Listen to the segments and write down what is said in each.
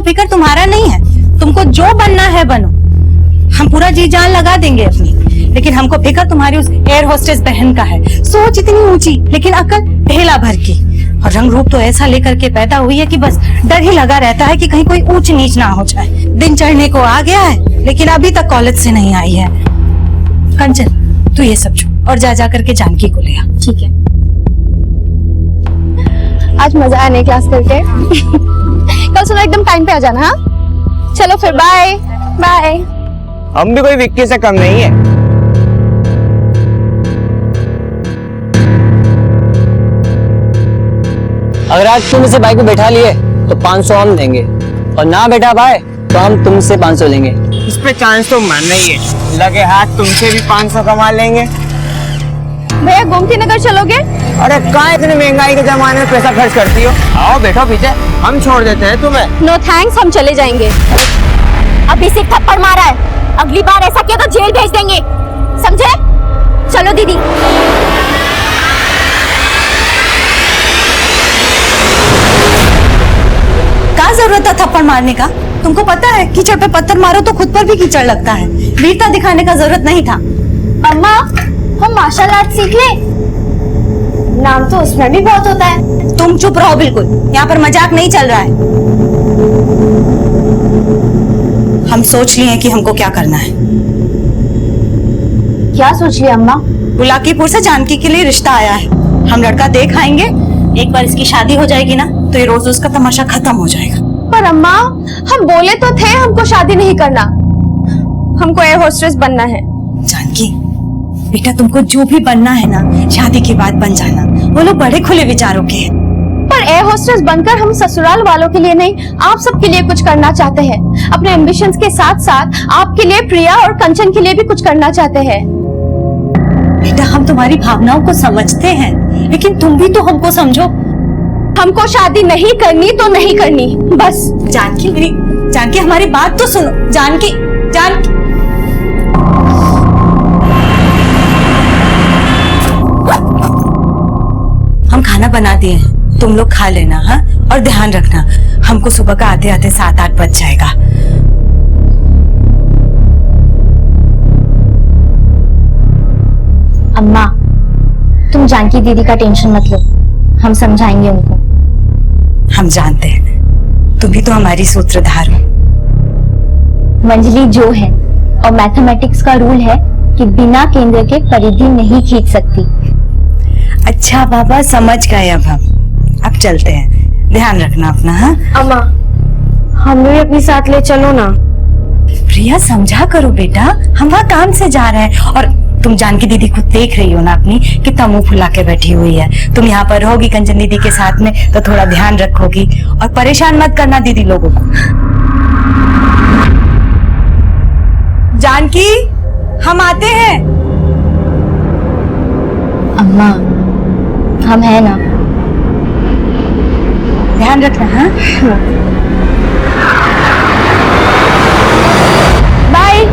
फिक्र तुम्हारा नहीं है। तुमको जो बनना है बनो, हम पूरा जी जान लगा देंगे अपनी, लेकिन हमको फिक्र तुम्हारी उस एयर होस्टेस बहन का है। सोच इतनी ऊंची लेकिन अकल ढेला भर की, और रंग रूप तो ऐसा लेकर के पैदा हुई है कि बस डर ही लगा रहता है कि कहीं कोई ऊंच नीच ना हो जाए। दिन चढ़ने को आ गया है लेकिन अभी तक कॉलेज से नहीं आई है। कंचन तू ये सब छोड़ और जा करके जानकी को ले आ। ठीक है। आज मजा आया नहीं क्लास करके। कल सुबह एकदम टाइम पे आ जाना। हाँ चलो फिर, बाय बाय। हम भी कोई विक्की से कम नहीं है। अगर आज तुम इसे बाइक पे बैठा लिए तो 500 हम देंगे, और ना बैठा पाए तो हम तुमसे 500 लेंगे। इस पे चांस तो मानना ही है, लगे हाथ तुमसे भी 500 कमा लेंगे। भैया गोमती नगर चलोगे? अरे कहाँ इतने महंगाई के जमाने में पैसा खर्च करती हो? आओ बैठो पीछे, हम छोड़ देते हैं तुम्हें। नो थैंक्स, हम चले जाएंगे। अभी सिर्फ थप्पड़ मारा है, अगली बार ऐसा किया तो जेल भेज देंगे, समझे? चलो दीदी। क्या जरूरत है थप्पड़ मारने का? तुमको पता है कीचड़ पे पत्थर मारो तो खुद पर भी कीचड़ लगता है। वीरता दिखाने का जरूरत नहीं था। अम्मा, हम मार्शल आर्ट सीख ले, नाम तो उसमें भी बहुत होता है। तुम चुप रहो बिल्कुल, यहाँ पर मजाक नहीं चल रहा है। हम सोच लिए हैं कि हमको क्या करना है। क्या सोच लिया अम्मा? बुलाकीपुर से जानकी के लिए रिश्ता आया है। हम लड़का देख आएंगे, एक बार इसकी शादी हो जाएगी ना तो ये रोज उसका तमाशा खत्म हो जाएगा। पर अम्मा, हम बोले तो थे हमको शादी नहीं करना, हमको एयर होस्टेस बनना है। जानकी बेटा, तुमको जो भी बनना है ना शादी के बाद बन जाना, वो लोग बड़े खुले विचारों के हैं। पर एयर होस्टेस बनकर हम ससुराल वालों के लिए नहीं, आप सबके लिए कुछ करना चाहते हैं। अपने एम्बिशंस के साथ साथ आपके लिए, प्रिया और कंचन के लिए भी कुछ करना चाहते हैं। बेटा, हम तुम्हारी भावनाओं को समझते हैं, लेकिन तुम भी तो हमको समझो। हमको शादी नहीं करनी तो नहीं करनी, बस। जानकी हमारी बात तो सुनो। जानकी हम खाना बना दिए हैं, तुम लोग खा लेना। हाँ, और ध्यान रखना, हमको सुबह का आते आते 7-8 बज जाएगा। अम्मा, तुम जानकी दीदी का टेंशन मत लो, हम समझाएंगे उनको। हम जानते हैं, तुम भी तो हमारी सूत्रधार हो। मंजली जो है, और मैथमेटिक्स का रूल है कि बिना केंद्र के परिधि नहीं खींच सकती। अच्छा बाबा, समझ गए। अब चलते हैं, ध्यान रखना अपना। हाँ अम्मा, हमें भी अपने साथ ले चलो ना। प्रिया, समझा करो बेटा, हम वहाँ काम से जा रहे हैं। और तुम जानकी दीदी को देख रही हो ना अपनी, कितना मुंह फुला के बैठी हुई है। तुम यहाँ पर रहोगी कंचन दीदी के साथ में तो थोड़ा ध्यान रखोगी, और परेशान मत करना दीदी लोगों को। जानकी, हम आते हैं। अम्मा, हम है ना। ध्यान रखना। हाँ बाय।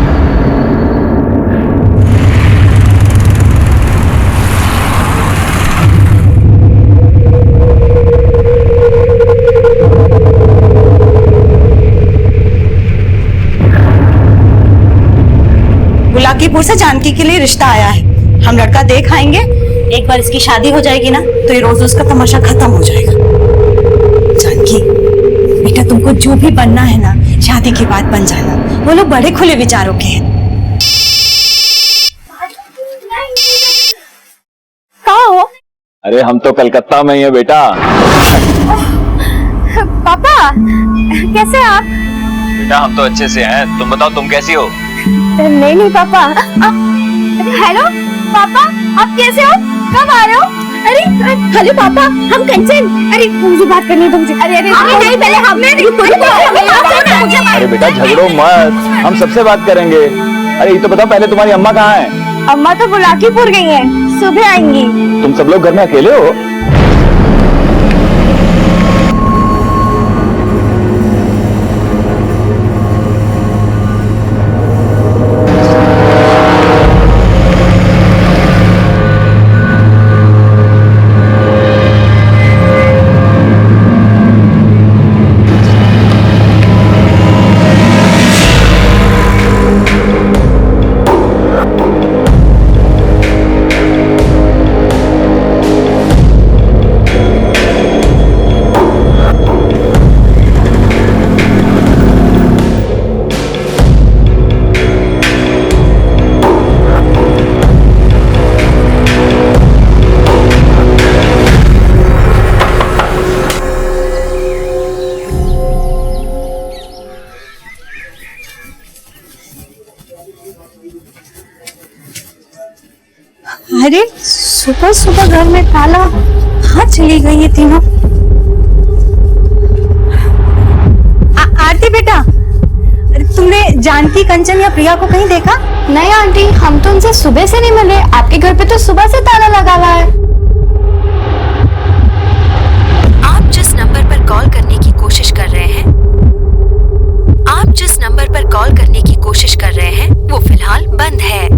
बुलाकीपुर से जानकी के लिए रिश्ता आया है। हम लड़का देख आएंगे, एक बार इसकी शादी हो जाएगी ना तो ये रोज उसका तमाशा खत्म हो जाएगा। जानकी बेटा, तुमको जो भी बनना है ना शादी के बाद बन जाना, वो लोग बड़े खुले विचारों के हैं। कहाँ हो? अरे हम तो कलकत्ता में ही है बेटा। पापा, कैसे आप? बेटा हम तो अच्छे से हैं, तुम बताओ तुम कैसी हो? नहीं पापा। हेलो पापा, आप कैसे हो? कब आ रहे हो? अरे हेलो पापा, हम कंचन। अरे मुझे बात करनी है तुमसे। अरे नहीं, पहले हमें। अरे बेटा झगड़ो मत, हम सबसे बात करेंगे। अरे ये तो बताओ पहले तुम्हारी अम्मा कहाँ है? अम्मा तो बुलाकीपुर गई हैं, सुबह आएंगी। तुम सब लोग घर में अकेले हो? अरे सुबह सुबह घर में ताला, कहाँ चली गई ये तीनों? आरती बेटा, अरे तुमने जानकी, कंचन या प्रिया को कहीं देखा? नहीं आंटी, हम तो उनसे सुबह से नहीं मिले। आपके घर पे तो सुबह से ताला लगा हुआ है। आप जिस नंबर पर कॉल करने की कोशिश कर रहे हैं, आप जिस नंबर पर कॉल करने की कोशिश कर रहे हैं वो फिलहाल बंद है।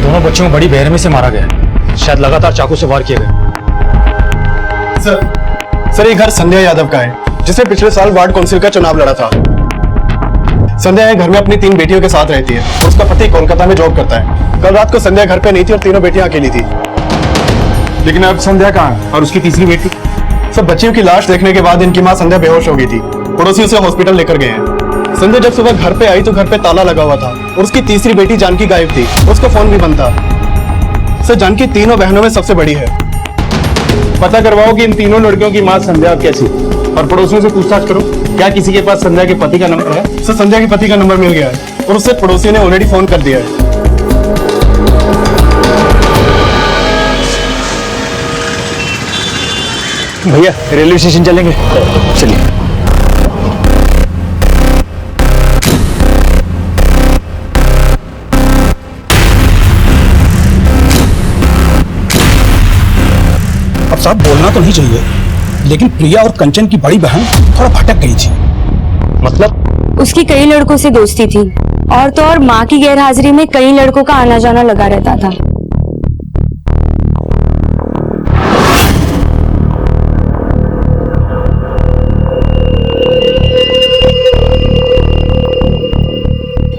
दोनों बच्चों को बड़ी बेरहमी से मारा गया, शायद लगातार चाकू से वार किए गए। सर ये घर संध्या यादव का है, जिसने पिछले साल वार्ड काउंसिल का चुनाव लड़ा था। संध्या ये घर में अपनी 3 बेटियों के साथ रहती है और उसका पति कोलकाता में जॉब करता है। कल रात को संध्या घर पे नहीं थी और तीनों बेटियां अकेली थी। लेकिन अब संध्या कहाँ है और उसकी तीसरी बेटी? सब बच्चियों की लाश देखने के बाद इनकी मां संध्या बेहोश हो गई थी। पड़ोसी उसे हॉस्पिटल लेकर गए हैं। संध्या जब सुबह घर पे आई तो घर पे ताला लगा हुआ था और उसकी तीसरी बेटी जानकी गायब थी, उसका फोन भी बंद था। सर जानकी तीनों बहनों में सबसे बड़ी है। पता करवाओ कि इन तीनों लड़कियों की मां संध्या कैसी, और पड़ोसियों से पूछताछ करो क्या किसी के पास संध्या के पति का नंबर है। सर संध्या के पति का नंबर मिल गया है और उससे पड़ोसी ने ऑलरेडी फोन कर दिया है। भैया रेलवे स्टेशन चलेंगे? चलिए। अब साहब बोलना तो नहीं चाहिए, लेकिन प्रिया और कंचन की बड़ी बहन थोड़ा भटक गई थी। मतलब? उसकी कई लड़कों से दोस्ती थी और तो और माँ की गैरहाजिरी में कई लड़कों का आना जाना लगा रहता था।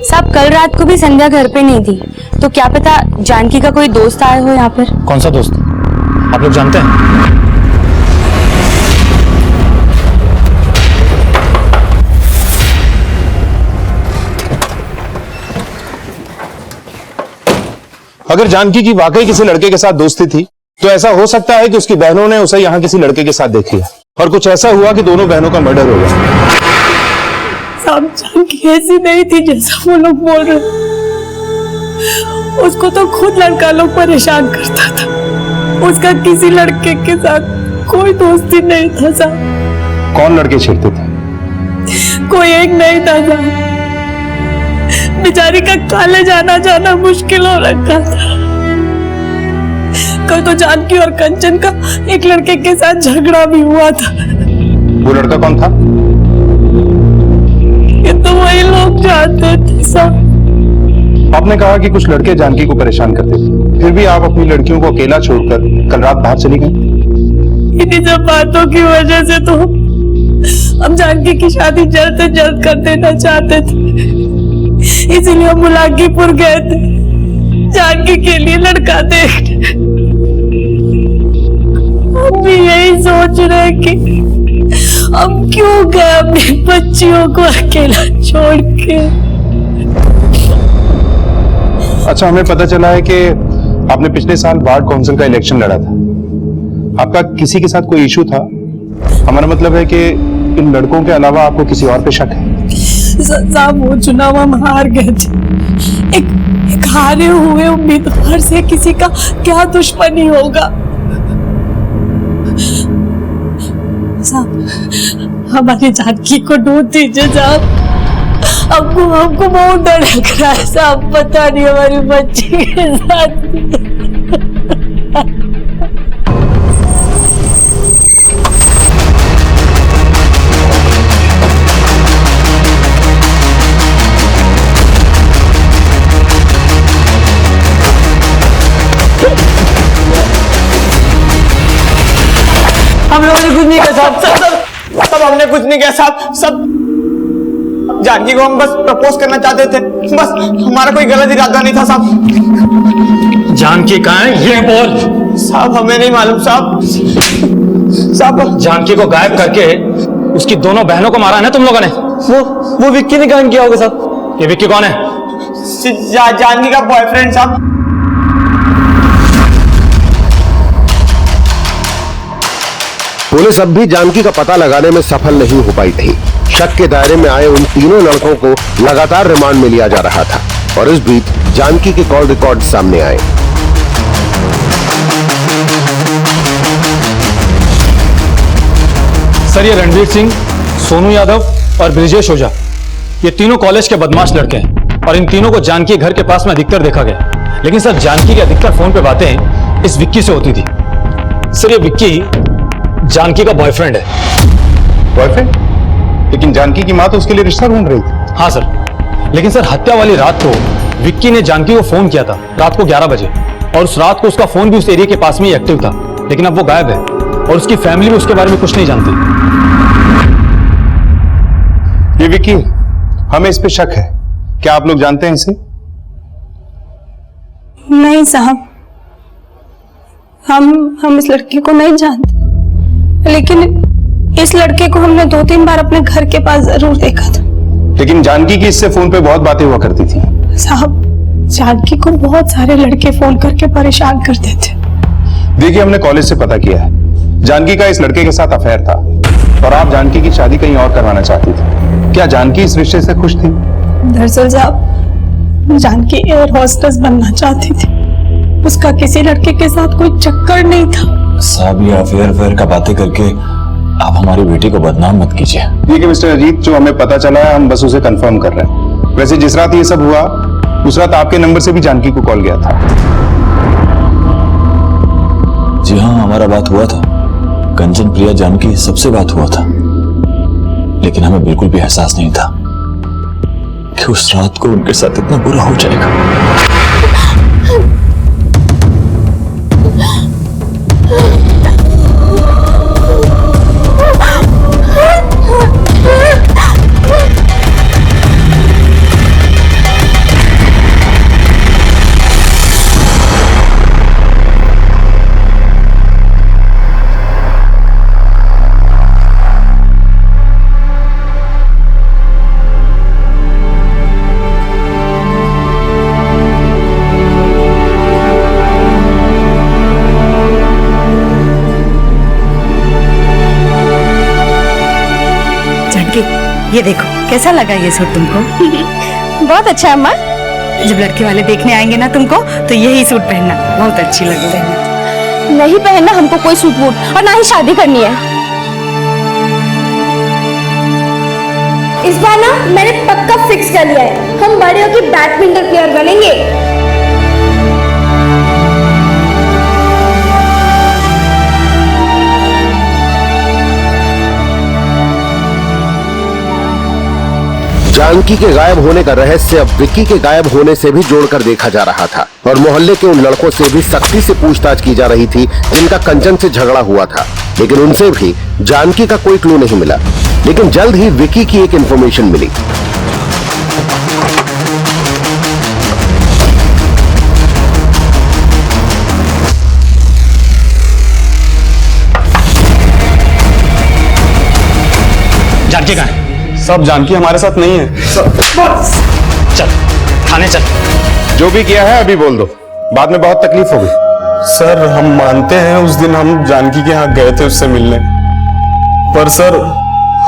साहब कल रात को भी संध्या घर पे नहीं थी, तो क्या पता जानकी का कोई दोस्त आया हो यहाँ पर। कौन सा दोस्त? आप लोग जानते हैं? अगर जानकी की वाकई किसी लड़के के साथ दोस्ती थी तो ऐसा हो सकता है कि उसकी बहनों ने उसे यहाँ किसी लड़के के साथ देख लिया और कुछ ऐसा हुआ कि दोनों बहनों का मर्डर हो गया। साहब जानकी ऐसी नहीं थी जैसा वो लोग बोल रहे। उसको तो खुद लड़का लोग परेशान करता था। उसका किसी लड़के के साथ कोई दोस्ती नहीं था साहब। कौन लड़के छेड़ते थे? कोई एक नहीं था साहब। बेचारी का कॉलेज आना जाना मुश्किल हो रखा था। कल तो जानकी और कंचन का एक लड़के के साथ झगड़ा भी हुआ था। वो लड़का कौन था? ये तो वही लोग जानते थे साहब। आपने कहा कि कुछ लड़के जानकी को परेशान करते थे, फिर भी आप अपनी लड़कियों को अकेला छोड़कर कल रात बाहर चली गई। इन्हीं सब बातों की वजह से तो हम जानकी की शादी जल्द से जल्द कर देना चाहते थे, इसीलिए हम मुलाकीपुर गए थे जानकी के लिए लड़का देखने। हम भी यही सोच रहे कि हम क्यों गए अपनी बच्चियों को अकेला छोड़ के। अच्छा, हमें पता चला है कि आपने पिछले साल वार्ड काउंसिल का इलेक्शन लड़ा था। आपका किसी के साथ कोई इशू था? हमारा मतलब है कि इन लड़कों के अलावा आपको किसी और पे शक है? साहब वो चुनाव हम हार गए थे। एक हारे हुए उम्मीदवार से किसी का क्या दुश्मनी होगा साहब। हमारी जानकी को ढूंढ दीजिए साहब। हमको बहुत डर लग रहा है साहब। पता नहीं हमारी बच्ची के साथ सब हमने कुछ नहीं किया साहब। सब जानकी को हम बस प्रपोज करना चाहते थे, बस हमारा कोई गलत इरादा नहीं था साहब। जानकी कहाँ है ये बोल। साहब हमें नहीं मालूम साहब। साहब जानकी को गायब करके उसकी दोनों बहनों को मारा है ना तुम लोगों ने। वो विक्की ने काम किया होगा साहब। ये विक्की कौन है? जानकी का बॉयफ्रेंड साहब। पुलिस अब भी जानकी का पता लगाने में सफल नहीं हो पाई थी। शक के दायरे में आए उन तीनों लड़कों को लगातार रिमांड में लिया जा रहा था और इस बीच जानकी के कॉल रिकॉर्ड सामने आए। सर ये रणवीर सिंह, सोनू यादव और ब्रिजेश ओझा, ये तीनों कॉलेज के बदमाश लड़के हैं और इन तीनों को जानकी घर के पास में अधिकतर देखा गया। लेकिन सर जानकी की अधिकतर फोन पे बातें इस विक्की से होती थी। सर ये विक्की जानकी का बॉयफ्रेंड है। बॉयफ्रेंड? लेकिन जानकी की माँ तो उसके लिए रिश्ता ढूंढ रही थी। हाँ सर, लेकिन सर हत्या वाली रात को विक्की ने जानकी को फोन किया था रात को 11 बजे और उस रात को उसका फोन भी उस एरिया के पास में ही एक्टिव था। लेकिन अब वो गायब है और उसकी फैमिली भी उसके बारे में कुछ नहीं जानती। ये विक्की, हमें इस पे शक है। क्या आप लोग जानते हैं इसे? नहीं साहब, हम इस लड़के को नहीं जानते, लेकिन इस लड़के को हमने 2-3 बार अपने घर के पास जरूर देखा था। लेकिन जानकी की इससे फोन पे बहुत बातें हुआ करती थी। साहब जानकी को बहुत सारे लड़के फोन करके परेशान करते थे। देखिए हमने कॉलेज से पता किया है, जानकी का इस लड़के के साथ अफेयर था और आप जानकी की शादी कहीं और करवाना चाहती थी। क्या जानकी इस रिश्ते से खुश थी? दरअसल साहब जानकी एयर होस्टेस बनना चाहती थी, उसका किसी लड़के के साथ कोई चक्कर नहीं था। साहब ये अफेयर का बातें करके आप हमारी बेटी को बदनाम मत कीजिए। ठीक है मिस्टर अजीत, जो हमें पता चला है हम बस उसे कंफर्म कर रहे हैं। वैसे जिस रात ये सब हुआ उस रात आपके नंबर से भी जानकी को कॉल गया था। जी हाँ, हमारा बात हुआ था। कंचन प्रिया जानकी सबसे बात हुआ था, लेकिन हमें बिल्कुल भी एहसास नहीं था कि उस रात को उनके साथ इतना बुरा हो जाएगा। ये देखो कैसा लगा ये सूट तुमको? बहुत अच्छा अम्मा। जब लड़के वाले देखने आएंगे ना तुमको तो यही सूट पहनना, बहुत अच्छी लगेगी। नहीं पहनना हमको कोई सूट वूट और ना ही शादी करनी है। इस बार ना मैंने पक्का फिक्स कर लिया है, हम बड़े होकर बैडमिंटन प्लेयर बनेंगे। जानकी के गायब होने का रहस्य अब विक्की के गायब होने से भी जोड़कर देखा जा रहा था और मोहल्ले के उन लड़कों से भी सख्ती से पूछताछ की जा रही थी जिनका कंचन से झगड़ा हुआ था, लेकिन उनसे भी जानकी का कोई क्लू नहीं मिला। लेकिन जल्द ही विक्की की एक इंफॉर्मेशन मिली। जानकी कहाँ है? सब जानकी हमारे साथ नहीं है। चल थाने चल। जो भी किया है अभी बोल दो, बाद में बहुत तकलीफ होगी। सर हम मानते हैं उस दिन हम जानकी के यहाँ गए थे उससे मिलने, पर सर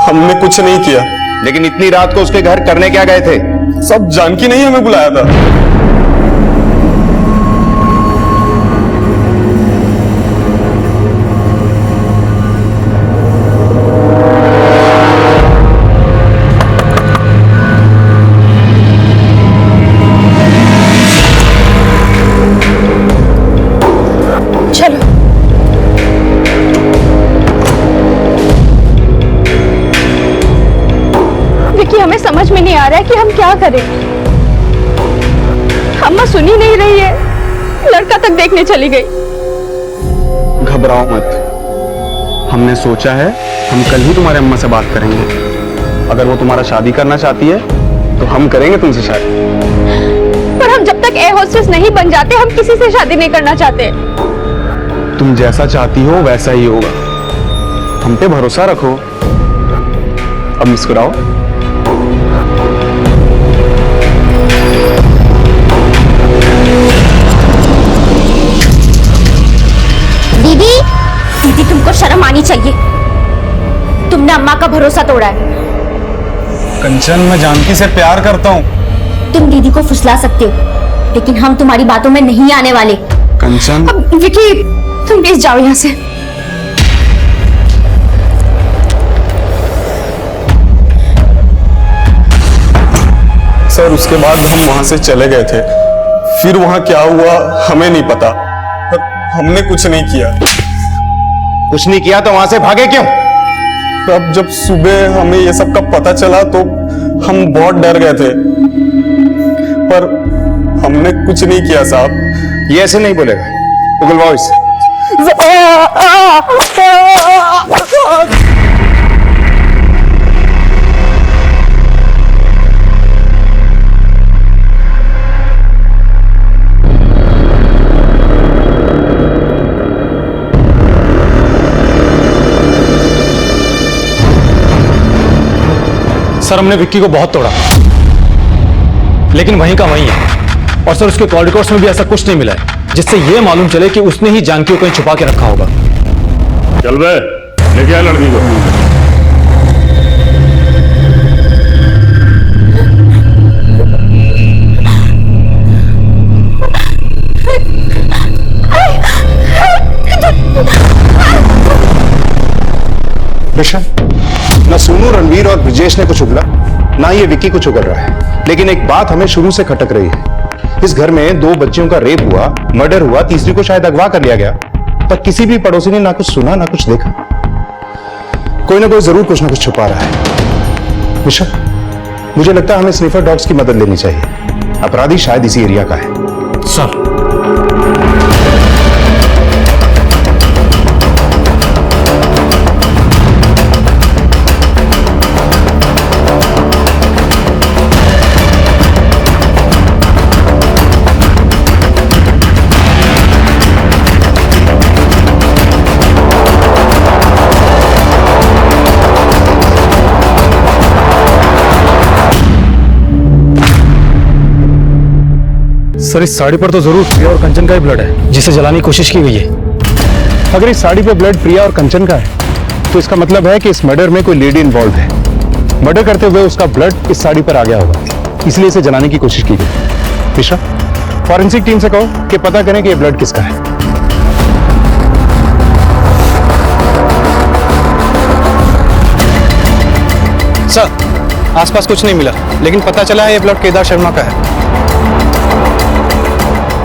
हमने कुछ नहीं किया। लेकिन इतनी रात को उसके घर करने क्या गए थे? सब जानकी नहीं हमें बुलाया था। हमें समझ में नहीं आ रहा है कि हम क्या करें। अम्मा सुन ही नहीं रही है, लड़का तक देखने चली गई। घबराओ मत, हमने सोचा है हम कल ही तुम्हारे अम्मा से बात करेंगे। अगर वो तुम्हारा शादी करना चाहती है तो हम करेंगे तुमसे शादी। पर हम जब तक एयर होस्टेस नहीं बन जाते हम किसी से शादी नहीं करना चाहते। तुम जैसा चाहती हो वैसा ही होगा, हम पे भरोसा रखो। अब मुस्कुराओ। दीदी दीदी तुमको शर्म आनी चाहिए, तुमने अम्मा का भरोसा तोड़ा है। कंचन, मैं जानकी से प्यार करता हूँ। तुम दीदी को फुसला सकते हो लेकिन हम तुम्हारी बातों में नहीं आने वाले। कंचन, अब विकी तुम प्लीज जाओ यहाँ से। सर उसके बाद हम वहां से चले गए थे, फिर वहां क्या हुआ हमें नहीं पता, पर हमने कुछ नहीं किया। कुछ नहीं किया तो वहां से भागे क्यों? अब जब सुबह हमें ये सब का पता चला तो हम बहुत डर गए थे, पर हमने कुछ नहीं किया साहब। ये ऐसे नहीं बोलेगा, उगलवाओ इससे। सर हमने विक्की को बहुत तोड़ा, लेकिन वहीं का वहीं है। और सर उसके कॉल रिकॉर्ड्स में भी ऐसा कुछ नहीं मिला है जिससे यह मालूम चले कि उसने ही जानकी को कहीं छुपा के रखा होगा। चल बे, लेके आ लड़की को। ऋषभ, ना सोनू, रणवीर और ब्रिजेश ने कुछ उगला, ना ये विक्की कुछ उगल रहा है। लेकिन एक बात हमें शुरू से खटक रही है, इस घर में 2 बच्चियों का रेप हुआ, मर्डर हुआ, तीसरी को शायद अगवा कर लिया गया, पर किसी भी पड़ोसी ने ना कुछ सुना ना कुछ देखा। कोई ना कोई जरूर कुछ ना कुछ छुपा रहा है। ऋषभ, मुझे लगता है हमें स्निफर डॉग्स की मदद लेनी चाहिए। अपराधी शायद इसी एरिया का है। सर सर इस साड़ी पर तो जरूर प्रिया और कंचन का ही ब्लड है जिसे जलाने की कोशिश की गई है। अगर इस साड़ी पे ब्लड प्रिया और कंचन का है तो इसका मतलब है कि इस मर्डर में कोई लेडी इन्वॉल्व है। मर्डर करते हुए उसका ब्लड इस साड़ी पर आ गया होगा, इसलिए इसे जलाने की कोशिश की गई। मिश्रा, फॉरेंसिक टीम से कहो कि पता करें कि ये ब्लड किसका है। सर आसपास कुछ नहीं मिला, लेकिन पता चला है ये ब्लड केदार शर्मा का है।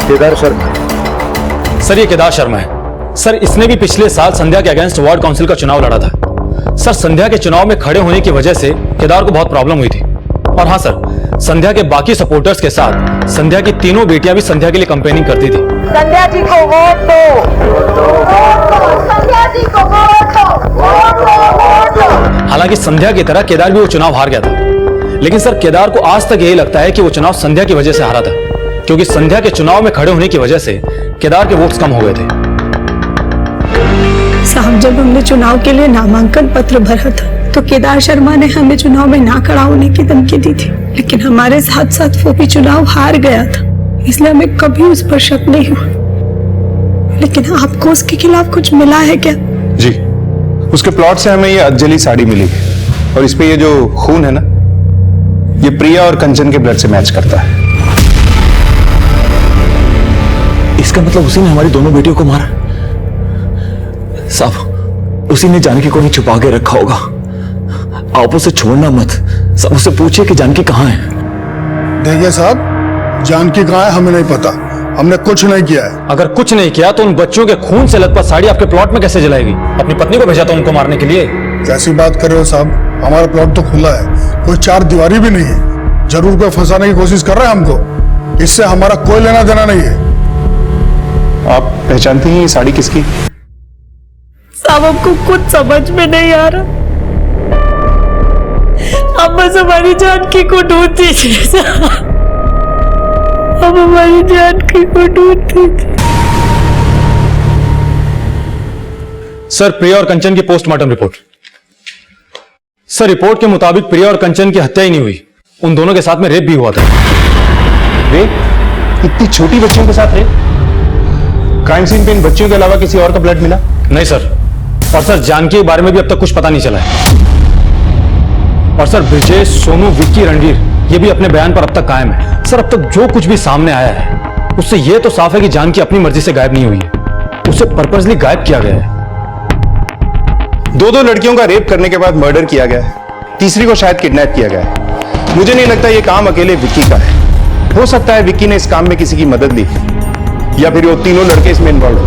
केदार शर्मा? सर ये केदार शर्मा है। सर इसने भी पिछले साल संध्या के अगेंस्ट वार्ड काउंसिल का चुनाव लड़ा था। सर संध्या के चुनाव में खड़े होने की वजह से केदार को बहुत प्रॉब्लम हुई थी। और हाँ सर, संध्या के बाकी सपोर्टर्स के साथ संध्या की तीनों बेटियां भी संध्या के लिए कैंपेनिंग करती थी। संध्या जी को वोट दो, संध्या जी को वोट दो। हालांकि संध्या की तरह केदार भी वो चुनाव हार गया था, लेकिन सर केदार को आज तक यही लगता है कि वो चुनाव संध्या की वजह से हारा था, क्योंकि संध्या के चुनाव में खड़े होने की वजह से केदार के वोट्स कम हो गए थे। साहब, जब हमने चुनाव के लिए नामांकन पत्र भरा था तो केदार शर्मा ने हमें चुनाव में ना खड़ा होने की धमकी दी थी, लेकिन हमारे साथ साथ वो भी चुनाव हार गया था, इसलिए हमें कभी उस पर शक नहीं हुआ। लेकिन आपको उसके खिलाफ कुछ मिला है क्या? जी, उसके प्लॉट से हमें ये अधजली साड़ी मिली है और इस पे ये जो खून है ना, ये प्रिया और कंचन के ब्लड से मैच करता है। इसका मतलब उसी ने हमारी दोनों बेटियों को मारा। साहब उसी ने जानकी को ही छुपा के रखा होगा। आप उसे छोड़ना मत, सब उससे पूछिए कि जानकी कहाँ है। देखिए साहब, जानकी कहाँ है हमें नहीं पता, हमने कुछ नहीं किया है। अगर कुछ नहीं किया तो उन बच्चों के खून से लथपथ साड़ी आपके प्लॉट में कैसे जलाएगी? अपनी पत्नी को भेजा था उनको मारने के लिए। कैसी बात कर रहे हो साहब, हमारा प्लॉट तो खुला है, कोई 4 दीवारी भी नहीं है। जरूर कोई फंसाने की कोशिश कर रहा है हमको, इससे हमारा कोई लेना देना नहीं है। आप पहचानती हैं ये साड़ी किसकी? साहब अब हमको कुछ समझ में नहीं आ रहा। हम बस हमारी जानकी को ढूंढते थे। हम हमारी जानकी को ढूंढते थे। सर, प्रिया और कंचन की पोस्टमार्टम रिपोर्ट। सर, रिपोर्ट के मुताबिक प्रिया और कंचन की हत्या ही नहीं हुई, उन दोनों के साथ में रेप भी हुआ था। रेप? इतनी छोटी बच्चियों के साथ रेप? क्राइम सीन पे इन बच्चियों के अलावा किसी और का ब्लड मिला? नहीं सर। और सर, जानकी के बारे में भी अब तक कुछ पता नहीं चला है। और सर, ब्रिजेश, सोनू, विक्की, रणवीर ये भी अपने बयान पर अब तक कायम है। सर, अब तक जो कुछ भी सामने आया है उससे यह तो साफ है कि जानकी अपनी मर्जी से गायब नहीं हुई है, उसे पर्पसली गायब किया गया है। दो लड़कियों का रेप करने के बाद मर्डर किया गया है, तीसरी को शायद किडनैप किया गया है। मुझे नहीं लगता यह काम अकेले विक्की का है। हो सकता है विक्की ने इस काम में किसी की मदद ली, या फिर वो तीनों लड़के इसमें इन्वॉल्व हो।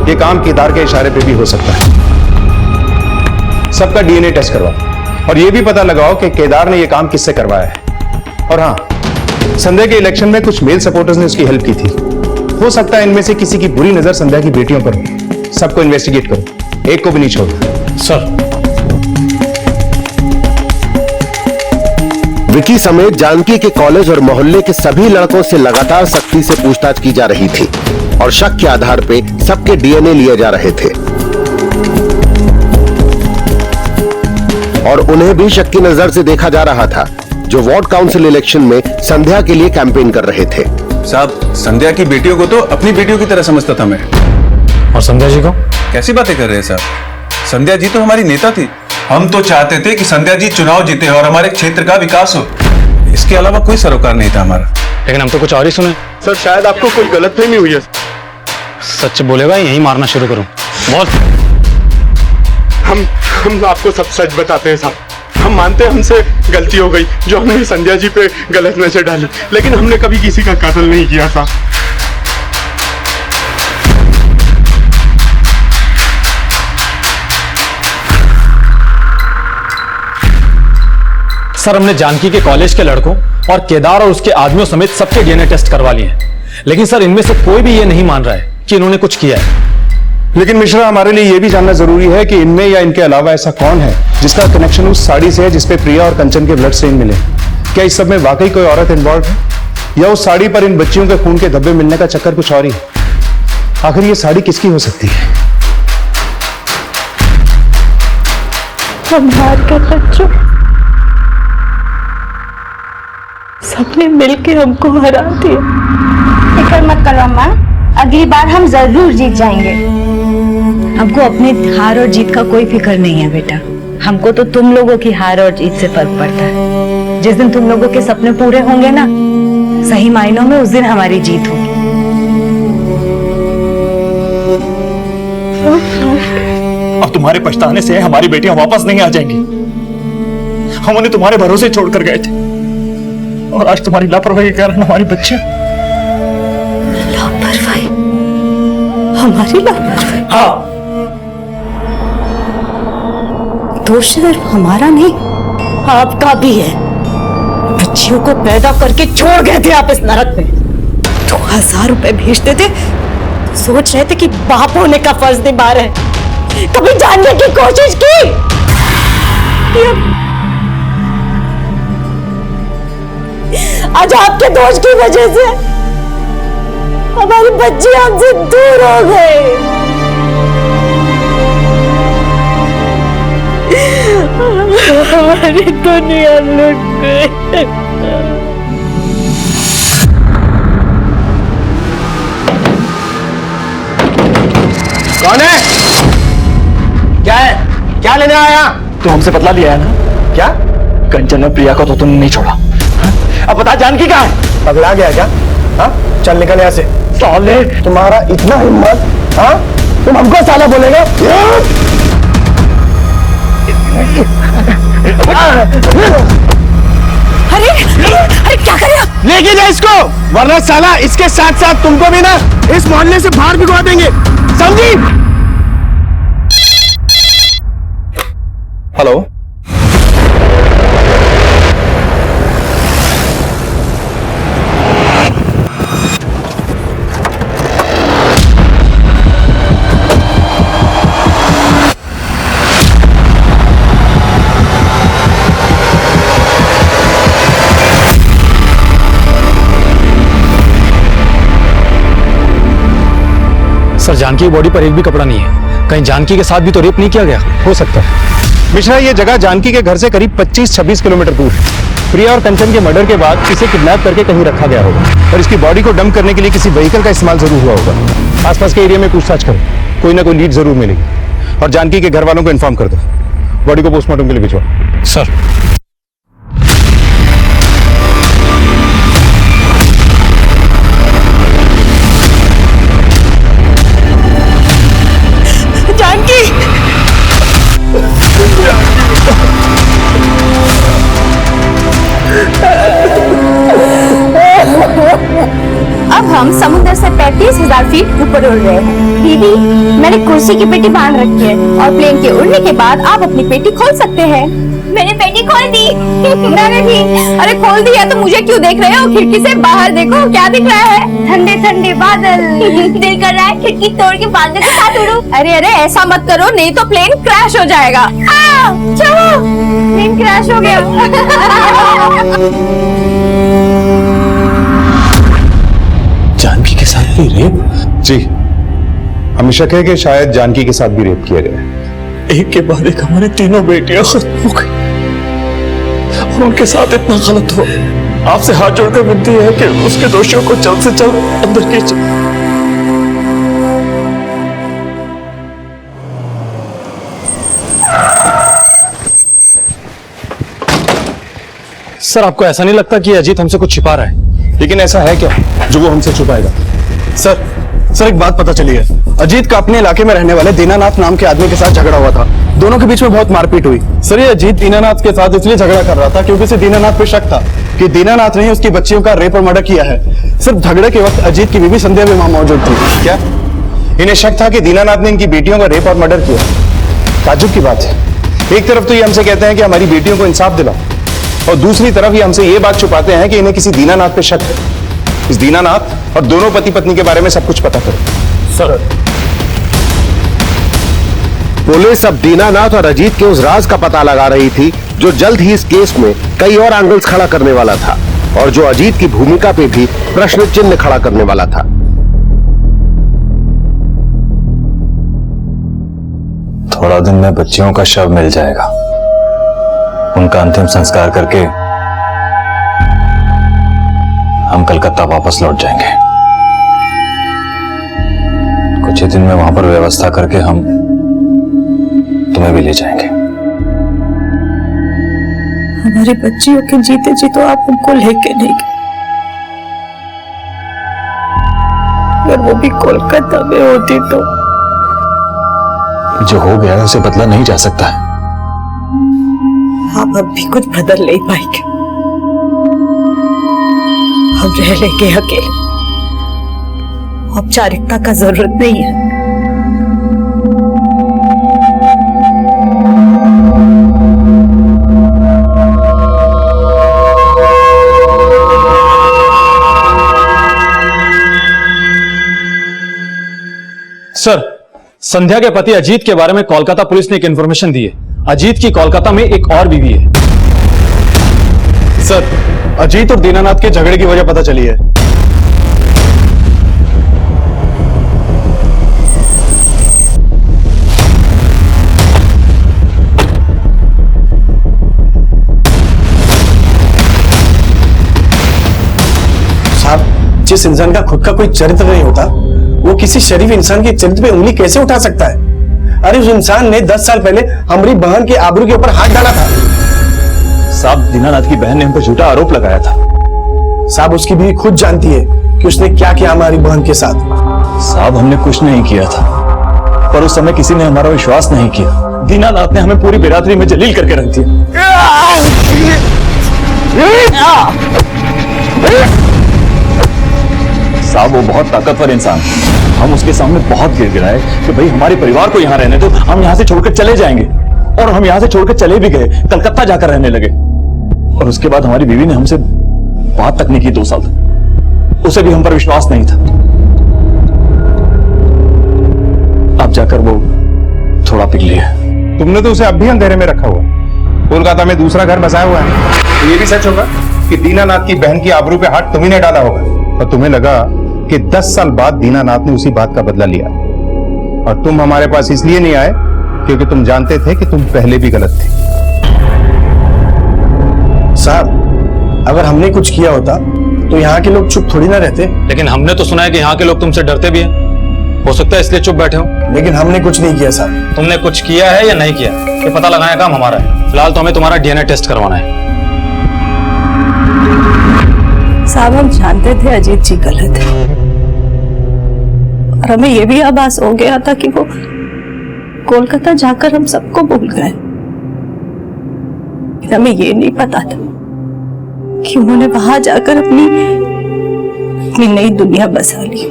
यह काम केदार के इशारे पे भी हो सकता है। सबका डीएनए टेस्ट करवाओ और यह भी पता लगाओ कि केदार ने यह काम किससे करवाया है। और हाँ, संध्या के इलेक्शन में कुछ मेल सपोर्टर्स ने उसकी हेल्प की थी। हो सकता है इनमें से किसी की बुरी नजर संध्या की बेटियों पर हो। सबको इन्वेस्टिगेट करो, एक को भी नहीं छोड़ो। सर। विकी समेत जानकी के कॉलेज और मोहल्ले के सभी लड़कों से लगातार सख्ती से पूछताछ की जा रही थी और शक के आधार पे सबके डीएनए लिए जा रहे थे और उन्हें भी शक की नजर से देखा जा रहा था, जो वार्ड काउंसिल इलेक्शन में संध्या के लिए कैंपेन कर रहे थे। साहब, संध्या की बेटियों को तो अपनी बेटियों की तरह समझता था मैं। और संध्या जी को? कैसी बातें कर रहे हैं साहब? संध्या जी तो हमारी नेता थी। हम तो चाहते थे कि संध्या जी चुनाव जीते और हमारे क्षेत्र का विकास हो। इसके अलावा कोई सरोकार नहीं था हमारा। लेकिन हम तो कुछ और ही सुने। सर, शायद आपको कोई गलतफहमी हुई है। सच बोलेगा यही मारना शुरू करूं? बहुत। हम आपको सब सच बताते हैं साहब। हम मानते हैं हमसे गलती हो गई, जो हमने संध्या जी पे गलत नजर डाली, लेकिन हमने कभी किसी का कत्ल नहीं किया था। सर, हमने जानकी के कॉलेज के लड़कों और केदार और उसके आदमियों समेत सबके डीएनए टेस्ट करवा लिए हैं, लेकिन सर इनमें से कोई भी ये नहीं मान रहा है कि इन्होंने कुछ किया है। लेकिन मिश्रा, हमारे लिए यह भी जानना जरूरी है कि इनमें या इनके अलावा ऐसा कौन है जिसका कनेक्शन उस साड़ी से है जिसपे प्रिया और कंचन के ब्लड स्टेन मिले। क्या इस सब में वाकई कोई औरत इन्वॉल्व है, या उस साड़ी पर इन बच्चियों के खून के धब्बे मिलने का चक्कर कुछ और ही है? आखिर ये साड़ी किसकी हो सकती है? हम हार कर बच्चों, सबने मिलके हमको हरा दिया। फिक्र मत करो अम्मा, अगली बार हम जरूर जीत जाएंगे। हमको अपने हार और जीत का कोई फिक्र नहीं है बेटा। हमको तो तुम लोगों की हार और जीत से फर्क पड़ता है। जिस दिन तुम लोगों के सपने पूरे होंगे ना, सही मायनों में उस दिन हमारी जीत होगी। अब तुम्हारे पछताने से हमारी बेटियां वापस नहीं आ जाएंगी। हम उन्हें तुम्हारे भरोसे छोड़कर गए थे और आज तुम्हारी लापरवाही के कारण हमारी बच्चियां। लापरवाही? हमारी लापरवाही? हाँ। दोष सिर्फ हमारा नहीं, आपका भी है। बच्चियों को पैदा करके छोड़ गए थे आप इस नरक में। 2000 रुपए भेजते थे तो सोच रहे थे कि बाप होने का फर्ज निभा रहे। कभी जानने की कोशिश की? आज आपके दोष की वजह से हमारी बच्ची हमसे दूर हो गई। हमारी दुनिया लुट गई। कौन है? क्या है? क्या लेने आया? तू हमसे बदला लिया है ना? क्या? कंचन और प्रिया को तो तुमने नहीं छोड़ा। अब बता, जानकी कहाँ है? पगला गया क्या? हाँ? चल निकल यहाँ से। साले, तुम्हारा इतना हिम्मत? हाँ? तुम हमको साला बोलेगा? अरे अरे क्या कर रहे हो? लेके जा इसको, वरना साला इसके साथ साथ तुमको भी ना इस मोहल्ले से बाहर भिगवा देंगे, समझी? हेलो, जानकी की बॉडी पर एक भी कपड़ा नहीं है। कहीं जानकी के साथ भी तो रेप नहीं किया गया? हो सकता है मिश्रा, ये जगह जानकी के घर से करीब 25-26 किलोमीटर दूर है। प्रिया और कंचन के मर्डर के बाद इसे किडनैप करके कहीं रखा गया होगा और इसकी बॉडी को डंप करने के लिए किसी व्हीकल का इस्तेमाल जरूर हुआ होगा। आसपास के एरिया में पूछताछ करो, कोई ना कोई लीड जरूर मिलेगी। और जानकी के घर वालों को इन्फॉर्म कर दो, बॉडी को पोस्टमार्टम के लिए भिजवाओ। सर। जानकी, अब हम समुद्र से 35,000 फीट ऊपर उड़ रहे हैं। दीदी, मैंने कुर्सी की पेटी बांध रखी है और प्लेन के उड़ने के बाद आप अपनी पेटी खोल सकते हैं। मैंने पेटी खोल दी। मैंने भी। अरे खोल दी है तो मुझे क्यों देख रहे हो? खिड़की से बाहर देखो, क्या दिख रहा है? ठंडे ठंडे बादल। दिल कर रहा है खिड़की तोड़ के बादल के साथ उड़ूं। अरे अरे ऐसा मत करो, नहीं तो प्लेन क्रैश हो जाएगा। चलो, प्लेन क्रैश हो गया। जानकी के साथ भी रेप? जी, हमें शक है कि शायद जानकी के साथ भी रेप किया गया है। एक के बाद एक हमारे तीनों बेटियां खत्म हो गई और उनके साथ इतना गलत हो। आपसे हाथ जोड़कर विनती है कि उसके दोषियों को जल्द से जल्द अंदर कीजिए। सर, आपको ऐसा नहीं लगता कि अजीत हमसे कुछ छिपा रहा है? लेकिन ऐसा है क्या जो वो हमसे छुपाएगा? सर एक बात पता चली है। अजीत का अपने इलाके में रहने वाले दीनानाथ नाम के आदमी के साथ झगड़ा हुआ था। दोनों के बीच में बहुत मारपीट हुई। सर, ये अजीत दीनानाथ के साथ इसलिए झगड़ा कर रहा था क्योंकि उसे दीनानाथ पे शक था कि दीनानाथ ने उसकी बच्चियों का रेप और मर्डर किया है। सिर्फ झगड़े के वक्त अजीत की बीवी संध्या भी वहां मौजूद थी। क्या इन्हें शक था कि दीनानाथ ने इनकी बेटियों का रेप और मर्डर किया? ताज्जुब की बात है। एक तरफ तो ये हमसे कहते हैं कि हमारी बेटियों को इंसाफ दिलाओ, और दूसरी तरफ ये हमसे ये बात छुपाते हैं कि इन्हें किसी दीनानाथ पे शक है। इस दीनानाथ और दोनों पति पत्नी के बारे में सब कुछ पता करो। सर, पुलिस अब दीनानाथ और अजीत के उस राज का पता लगा रही थी जो जल्द ही इस केस में कई और एंगल्स खड़ा करने वाला था और जो अजीत की भूमिका पे भी प्रश्न चिन्ह खड़ा करने वाला था। थोड़ा दिन में बच्चियों का शव मिल जाएगा। उनका अंतिम संस्कार करके हम कलकत्ता वापस लौट जाएंगे। कुछ ही दिन में वहां पर व्यवस्था करके हम तुम्हें भी ले जाएंगे। हमारी बच्चियों के जीते जी तो आप उनको लेके नहीं गए, अगर वो भी कोलकाता में होती तो। जो हो गया है उसे बदला नहीं जा सकता है। आप अब भी कुछ बदल नहीं पाएंगे। हम रह लेंगे अकेले, औपचारिकता का जरूरत नहीं है। सर, संध्या के पति अजीत के बारे में कोलकाता पुलिस ने एक इंफॉर्मेशन दी है। अजीत की कोलकाता में एक और बीवी है। सर, अजीत और दीनानाथ के झगड़े की वजह पता चली है। साहब, जिस इंसान का खुद का कोई चरित्र नहीं होता, वो किसी शरीफ इंसान के चरित्र पे उंगली कैसे उठा सकता है? अरे उस इंसान ने 10 साल पहले हमारी बहन के आबरू के ऊपर हाथ डाला था। साहब, दीनानाथ की बहन ने हम पर झूठा आरोप लगाया था। साहब, उसकी बीवी खुद जानती है कि उसने क्या किया हमारी बहन के साथ। साहब, हमने कुछ नहीं किया था, पर उस समय किसी ने हमारा विश्वास नहीं किया। दीनानाथ ने हमें पूरी बिरादरी में जलील करके रख दिया। साहब, वो बहुत ताकतवर इंसान है। हम उसके सामने बहुत गिड़गिड़ाए कि भाई हमारे परिवार को यहाँ रहने दो, हम यहाँ से छोड़कर चले जाएंगे। और हम यहाँ से छोड़कर चले भी गए, कलकत्ता जाकर रहने लगे। और उसके बाद हमारी बीवी ने हमसे बात तक नहीं की 2 साल तक। उसे भी हम पर विश्वास नहीं था। अब जाकर वो थोड़ा पिघली है। तुमने तो उसे अब भी अंधेरे में रखा हुआ है। कोलकाता में दूसरा घर बसाया हुआ है। तो ये भी सच होगा कि दीनानाथ की बहन की आबरू पे हाथ तुम्ही ने डाला होगा और तुम्हें लगा कि 10 साल बाद दीनानाथ ने उसी बात का बदला लिया। और तुम हमारे पास इसलिए नहीं आए क्योंकि तुम जानते थे कि तुम पहले भी गलत थे। साहब, अगर हमने कुछ किया होता तो यहाँ के लोग चुप थोड़ी ना रहते। लेकिन हमने तो सुना है कि यहाँ के लोग तुमसे डरते भी हैं। हो सकता है इसलिए चुप बैठे हो। लेकिन हमने कुछ नहीं किया साहब। तुमने कुछ किया है या नहीं किया, ये पता लगाने का काम हमारा है। फिलहाल तो हमें तुम्हारा डीएनए टेस्ट करवाना है। साहब, हम जानते थे अजीत जी गलत है और हमें यह भी आभास हो गया था कि वो कोलकाता जाकर हम सबको भूल गए। हमें ये नहीं पता था कि उन्होंने वहां जाकर अपनी नई दुनिया बसा ली।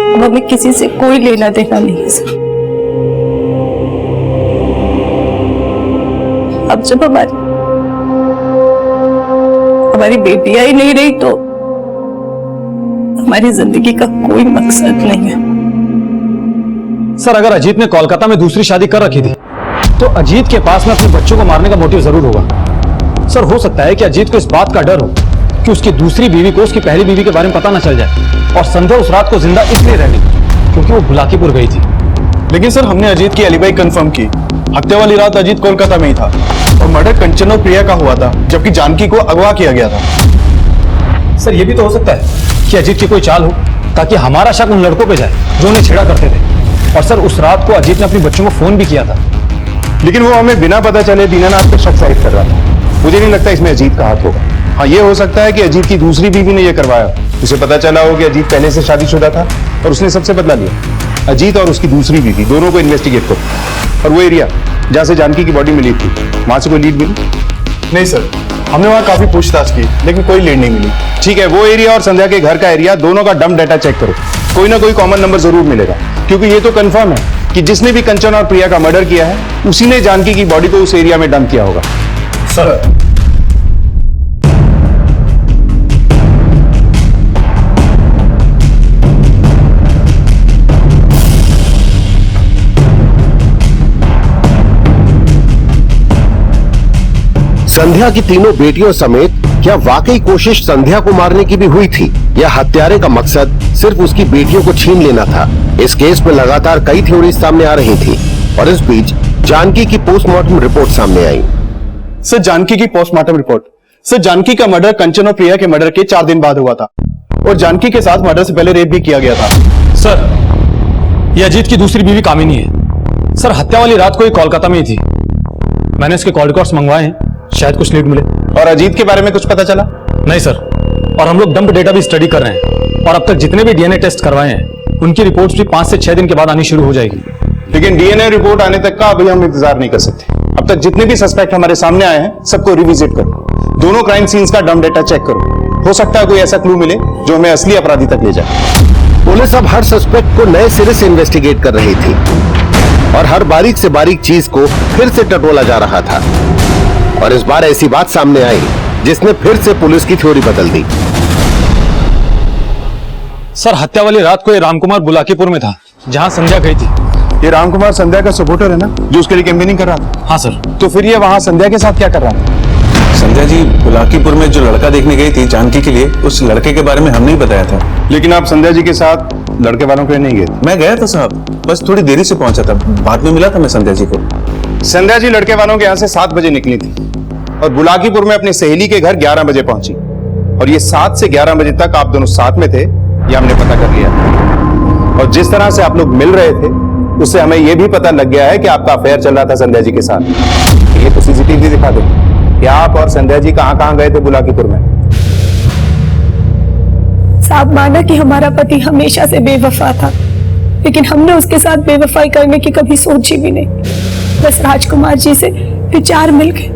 अब हमें किसी से कोई लेना देना नहीं है सर। अब जब हमारी बेटियां ही नहीं रही तो हमारी जिंदगी का कोई मकसद नहीं है। सर, अगर अजीत ने कोलकाता में दूसरी शादी कर रखी थी तो अजीत के पास में अपने बच्चों को मारने का मोटिव जरूर होगा। सर, हो सकता है कि अजीत को इस बात का डर हो कि उसकी दूसरी बीवी को उसकी पहली बीवी के बारे में पता न चल जाए और संध्या उस रात को जिंदा इसलिए रह गई क्योंकि वो बुलाकीपुर गई थी। लेकिन सर, हमने अजीत की एलिबाई कंफर्म की। हत्या वाली रात अजीत कोलकाता में ही था और मर्डर कंचन और प्रिया का हुआ था, जबकि जानकी को अगवा किया गया था। सर, ये भी तो हो सकता है कि अजीत की कोई चाल हो ताकि हमारा शक उन लड़कों पे जाए जो उन्हें छेड़ा करते थे। और सर, उस रात को अजीत ने अपने बच्चों को फोन भी किया था, लेकिन वो हमें बिना पता चले दीनानाथ पे शक जाहिर कर रहा था। मुझे नहीं लगता इसमें अजीत का हाथ होगा। हाँ, ये हो सकता है कि अजीत की दूसरी बीवी ने यह करवाया। उसे पता चला हो कि अजीत पहले से शादीशुदा था और उसने सबसे बदला लिया। अजीत और उसकी दूसरी बीवी दोनों को इन्वेस्टिगेट करो। और वो एरिया जहां से जानकी की बॉडी मिली थी, वहां से कोई लीड मिली? नहीं सर, हमने वहां काफी पूछताछ की लेकिन कोई लीड नहीं मिली। ठीक है, वो एरिया और संध्या के घर का एरिया दोनों का डंप डाटा चेक करो। कोई ना कोई कॉमन नंबर जरूर मिलेगा, क्योंकि ये तो कंफर्म है कि जिसने भी कंचन और प्रिया का मर्डर किया है उसी ने जानकी की बॉडी को उस एरिया में डंप किया होगा। सर, संध्या की तीनों बेटियों समेत क्या वाकई कोशिश संध्या को मारने की भी हुई थी, या हत्यारे का मकसद सिर्फ उसकी बेटियों को छीन लेना था? इस केस में लगातार कई थ्योरी सामने आ रही थी और इस बीच जानकी की पोस्टमार्टम रिपोर्ट सामने आई। सर, जानकी की पोस्टमार्टम रिपोर्ट। सर, जानकी का मर्डर कंचन और प्रिया के मर्डर के 4 दिन बाद हुआ था और जानकी के साथ मर्डर से पहले रेप भी किया गया था। सर, ये अजीत की दूसरी बीवी कामिनी है। सर, हत्या वाली रात को ये कोलकाता में ही थी। मैंने इसके कॉल रिकॉर्ड्स मंगवाए हैं, शायद कुछ लीड मिले। और अजीत के बारे में कुछ पता चला? नहीं सर, और हम लोग डंप डेटा भी स्टडी कर रहे हैं और अब तक जितने भी डीएनए टेस्ट करवाए हैं उनकी रिपोर्ट्स भी 5 से 6 दिन के बाद आनी शुरू हो जाएगी। लेकिन डीएनए रिपोर्ट आने तक का अभी हम इंतजार नहीं कर सकते। अब तक जितने भी सस्पेक्ट हमारे सामने आए हैं सबको रिविजिट करो। दोनों क्राइम सीन्स का डंप डेटा चेक करो। हो सकता है कोई ऐसा क्लू मिले जो हमें असली अपराधी तक ले जाए। पुलिस अब हर सस्पेक्ट को नए सिरे से इन्वेस्टिगेट कर रही थी और हर बारीक से बारीक चीज को फिर से टटोला जा रहा था। और इस बार ऐसी बात सामने आई जिसने फिर से पुलिस की थ्योरी बदल दी। सर, हत्या वाली रात को ये रामकुमार बुलाकीपुर में था जहां संध्या गई थी। ये रामकुमार संध्या का सपोर्टर है ना, जो उसके लिए कैंपेनिंग कर रहा था? हाँ सर। तो फिर ये वहां संध्या के साथ क्या कर रहा था? संध्या जी बुलाकीपुर में जो लड़का देखने गई थी जानकी के लिए, उस लड़के के बारे में हमने ही बताया था। लेकिन आप संध्या जी के साथ लड़के वालों के नहीं गए? मैं गया था साहब, बस थोड़ी देरी से पहुंचा था। बाद में मिला था मैं संध्या जी को। संध्या जी लड़के वालों के यहाँ से 7 बजे निकली थी और बुलाकीपुर में अपने सहेली के घर 11 बजे पहुंची। और ये 7 से 11 बजे तक आप दोनों साथ में थे, ये हमने पता कर लिया। और जिस तरह से आप लोग मिल रहे थे उससे हमें यह भी पता लग गया है कि आपका अफेयर चल रहा था संध्या जी के साथ। ये तो सीसीटीवी दिखा दो कि आप और संध्या जी कहां गए थे बुलाकीपुर में। साहब, माना कि हमारा पति हमेशा से बेवफा था, लेकिन हमने उसके साथ बेवफाई करने की कभी सोची भी नहीं। बस राजकुमार जी से विचार मिल गए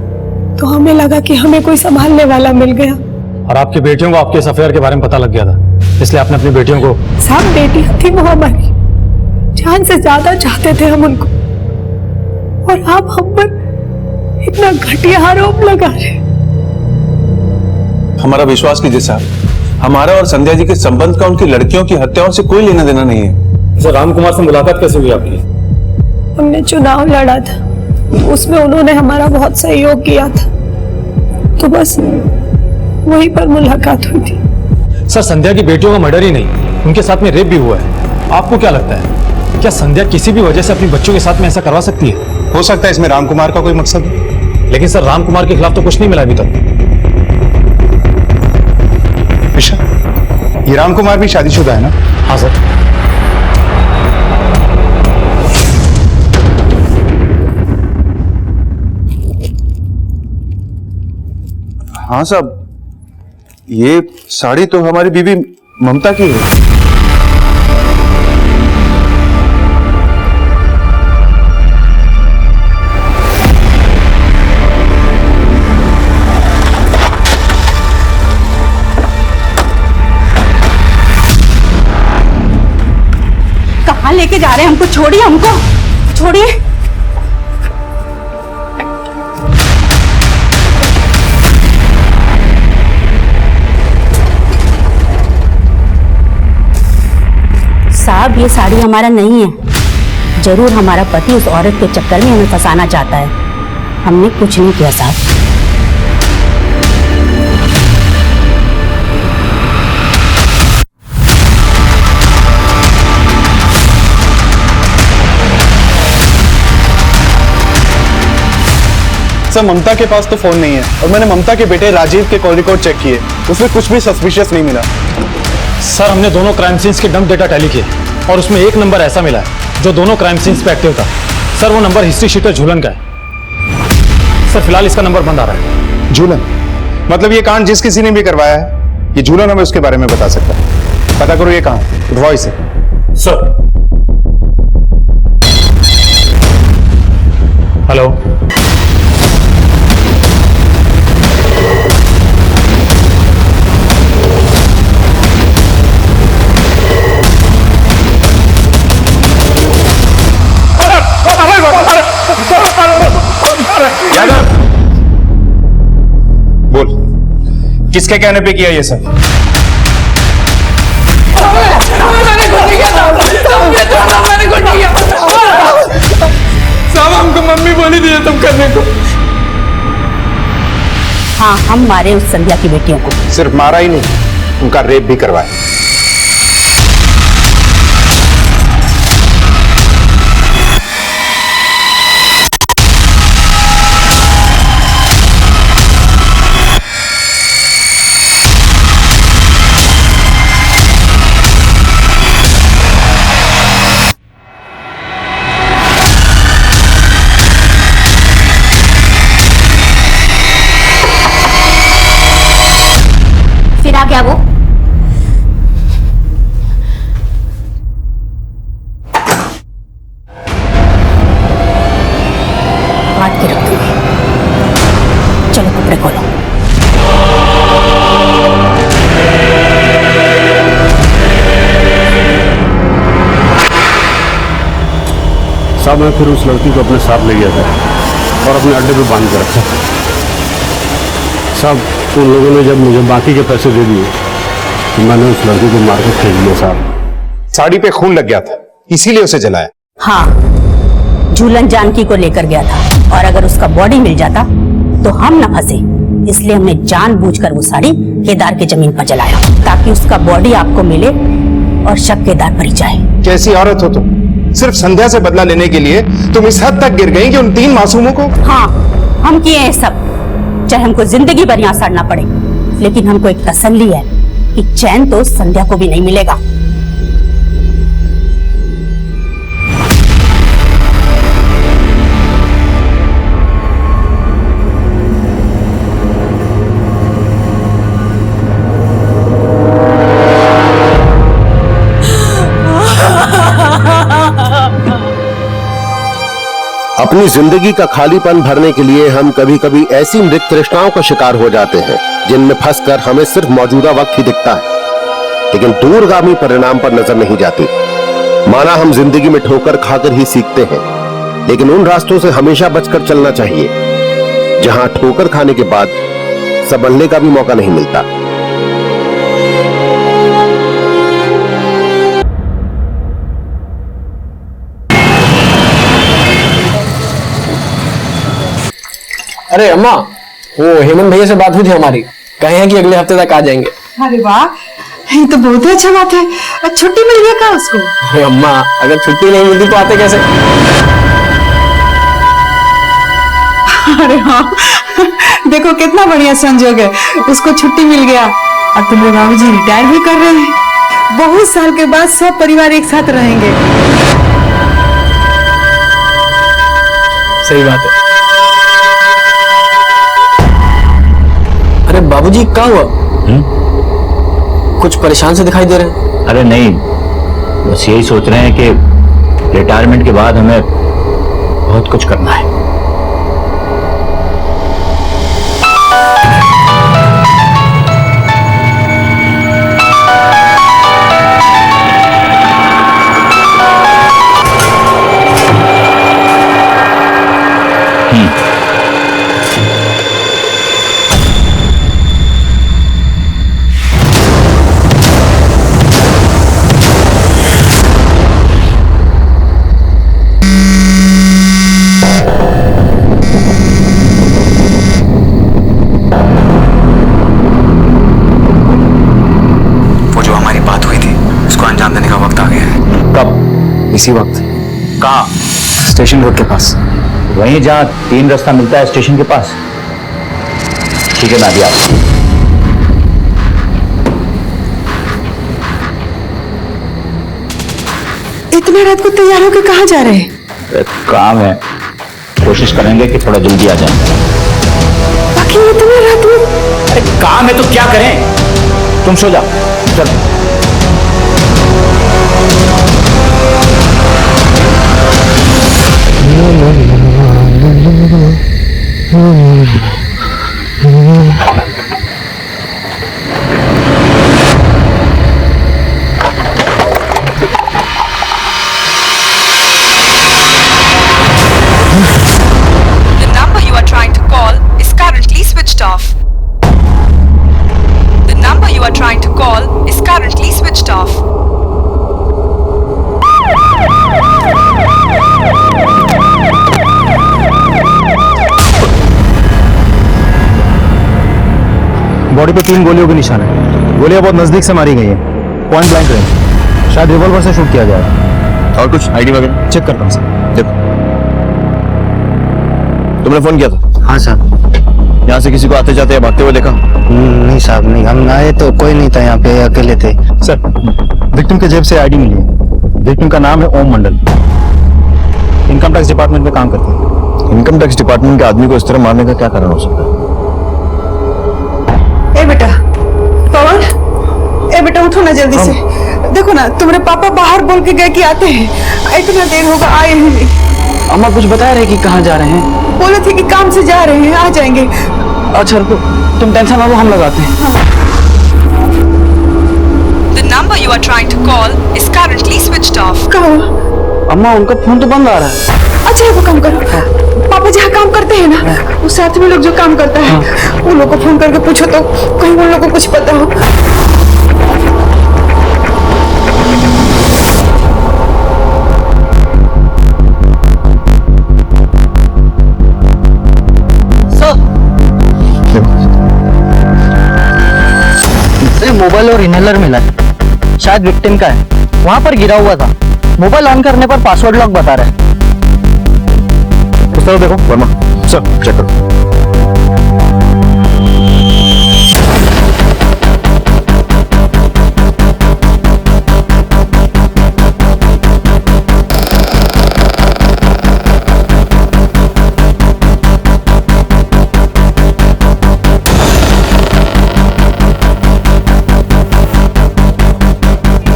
तो हमें लगा कि हमें कोई संभालने वाला मिल गया। और आपकी बेटियों को आपके इस अफेयर के बारे में पता लग गया था, इसलिए आपने अपनी बेटियों को। साहब, बेटी थी वो हमारी, जान से ज्यादा चाहते थे हम उनको, और आप हम पर इतना घटिया आरोप लगा रहे। हमारा विश्वास कीजिए साहब, हमारा और संध्या जी के संबंध का उनकी लड़कियों की हत्याओं से कोई लेना देना नहीं है। सर, रामकुमार से मुलाकात कैसे हुई आपकी? हमने चुनाव लड़ा था, उसमें उन्होंने हमारा बहुत सहयोग किया था, तो बस वहीं पर मुलाकात हुई थी। सर, संध्या की बेटियों का मर्डर ही नहीं, उनके साथ में रेप भी हुआ है। आपको क्या लगता है, क्या संध्या किसी भी वजह से अपनी बच्चों के साथ में ऐसा करवा सकती है? हो सकता है इसमें रामकुमार का कोई मकसद है। लेकिन सर, रामकुमार के खिलाफ तो कुछ नहीं मिला अभी तक। ये रामकुमार भी शादीशुदा है ना? हाँ सर। हाँ साहब, ये साड़ी तो हमारी बीवी ममता की है। कहाँ लेके जा रहे हैं हमको? छोड़िए हमको, छोड़िए। साहब, ये साड़ी हमारा नहीं है। जरूर हमारा पति उस औरत के चक्कर में हमें फंसाना चाहता है। हमने कुछ नहीं किया साहब। सर, ममता के पास तो फोन नहीं है और मैंने ममता के बेटे राजीव के कॉल रिकॉर्ड चेक किए, उसमें कुछ भी सस्पिशियस नहीं मिला। सर, हमने दोनों क्राइम सीन्स के डंप डेटा टैली किए और उसमें एक नंबर ऐसा मिला है जो दोनों क्राइम सीन्स पे एक्टिव था। सर, वो नंबर हिस्ट्री शीटर झूलन का है। सर, फिलहाल इसका नंबर बंद आ रहा है। झूलन? मतलब ये कांड जिस किसी ने भी करवाया है, ये झूलन हमें उसके बारे में बता सकता है। पता करो ये कहां, उठवाओ इसे। सर। हेलो। बोल, किसके कहने पे किया ये सब? साहब, हमको मम्मी बोली थी तुम करने को। हाँ, हम मारे उस संध्या की बेटियों को। सिर्फ मारा ही नहीं, उनका रेप भी करवाया। फिर आ गया वो। काट के रख दूंगी। चलो कपड़े खोलो। साहब, मैं फिर उस लड़की को अपने साथ ले गया था और अपने अड्डे पे बांध कर रखा। साहब, उन लोगों ने जब मुझे बाकी के पैसे दे दिए तो मैंने उस लड़की को मार के फेंक दिया। साहब, साड़ी पे खून लग गया था, इसीलिए उसे जलाया। हाँ, झूलन जानकी को लेकर गया था और अगर उसका बॉडी मिल जाता तो हम न फंसे, इसलिए हमने जानबूझकर वो साड़ी केदार की जमीन पर जलाया ताकि उसका बॉडी आपको मिले और शक केदार पर ही जाए। कैसी औरत हो तुम? सिर्फ संध्या से बदला लेने के लिए तुम इस हद तक गिर गई कि उन 3 मासूमों को। हाँ, हम किए हैं सब, चाहे हमको जिंदगी भर यहाँ सड़ना पड़े, लेकिन हमको एक तसल्ली है कि चैन तो संध्या को भी नहीं मिलेगा। अपनी जिंदगी का खालीपन भरने के लिए हम कभी कभी ऐसी मृत तृष्णाओं का शिकार हो जाते हैं जिनमें फंसकर हमें सिर्फ मौजूदा वक्त ही दिखता है, लेकिन दूरगामी परिणाम पर नजर नहीं जाती। माना हम जिंदगी में ठोकर खाकर ही सीखते हैं, लेकिन उन रास्तों से हमेशा बचकर चलना चाहिए जहां ठोकर खाने के बाद संभलने का भी मौका नहीं मिलता। अरे अम्मा, वो हेमंत भैया से बात हुई थी हमारी, कहे हैं कि अगले हफ्ते तक आ जाएंगे। अरे वाह, ये तो बहुत ही अच्छा बात है। छुट्टी मिल गया क्या उसको? अरे अम्मा, अगर छुट्टी नहीं मिलती तो आते कैसे? अरे हाँ, देखो कितना बढ़िया संजोग है, उसको छुट्टी मिल गया और तुम्हारे बाबूजी रिटायर भी कर रहे हैं। बहुत साल के बाद सब परिवार एक साथ रहेंगे। सही बात है। अरे बाबूजी क्या हुआ? कुछ परेशान से दिखाई दे रहे हैं। अरे नहीं, बस यही सोच रहे हैं कि रिटायरमेंट के बाद हमें बहुत कुछ करना है। इसी वक्त? कहाँ? स्टेशन रोड के पास, वहीं जहाँ 3 रास्ता मिलता है स्टेशन के पास। ठीक है, मैं अभी आता हूं। इतने रात को तैयार होकर कहाँ जा रहे हैं? एक काम है, कोशिश करेंगे कि थोड़ा जल्दी आ जाए। बाकी इतने रात में? अरे काम है तो क्या करें, तुम सो जाओ। चलो। The number you are trying to call is currently switched off. The number you are trying to call is currently switched off. Body पे 3 गोलियों के निशान है। गोलियां बहुत नजदीक से मारी गई हैं, पॉइंट ब्लैंक रेंज। शायद रिवॉल्वर से शूट किया गया है। और कुछ आईडी वगैरह चेक करता हूँ सर। देखो, तुमने फोन किया था? हाँ सर। यहाँ से किसी को आते जाते या भागते हुए देखा? नहीं साहब, नहीं, हम आए तो कोई नहीं था यहाँ पे, अकेले थे। सर, विक्टिम के जेब से आईडी मिली है। विक्टिम का नाम है ओम मंडल, इनकम टैक्स डिपार्टमेंट में काम करते हैं। इनकम टैक्स डिपार्टमेंट के आदमी को इस तरह मारने का क्या कारण हो सकता है? ए बेटा पवन, ए बेटा उठो ना जल्दी से। देखो ना, तुम्हारे पापा बाहर बोल के गए कि आते हैं, इतना देर होगा आए ही नहीं। अम्मा कुछ बता रहे कि कहाँ जा रहे हैं? बोले थे कि काम से जा रहे हैं, आ जाएंगे। अच्छा रुको, तुम टेंशन ना लो, हम लगाते हैं। The number you are trying to call is currently switched off. अम्मा उनका फोन तो बंद आ रहा है। अच्छा वो काम करो, पापा जहाँ काम करते हैं ना, उस साथ में लोग जो काम करता है, उन लोग को फोन करके पूछो तो कहीं उन लोगों को कुछ पता हो। मोबाइल और इनहेलर मिला है, शायद विक्टिम का है, वहां पर गिरा हुआ था। मोबाइल ऑन करने पर पासवर्ड लॉक बता रहा है। उस तरफ देखो वर्मा, सर चेक करो।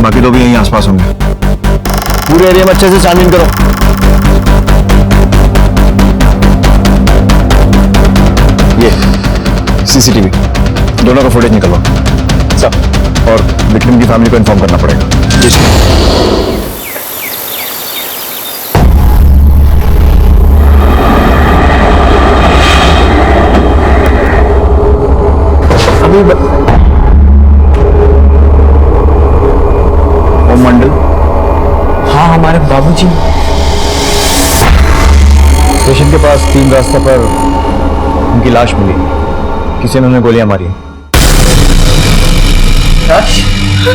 बाकी तो भी यहीं आसपास होंगे। पूरे एरिया में अच्छे से छानबीन करो। ये सीसीटीवी दोनों का फुटेज निकलवा सब, और विक्टिम की फैमिली को इन्फॉर्म करना पड़ेगा। अभी ओम मंडल? हाँ, हमारे बाबूजी। स्टेशन के पास 3 रास्ता पर उनकी लाश मिली, किसी ने उन्हें गोलियां मारी। ये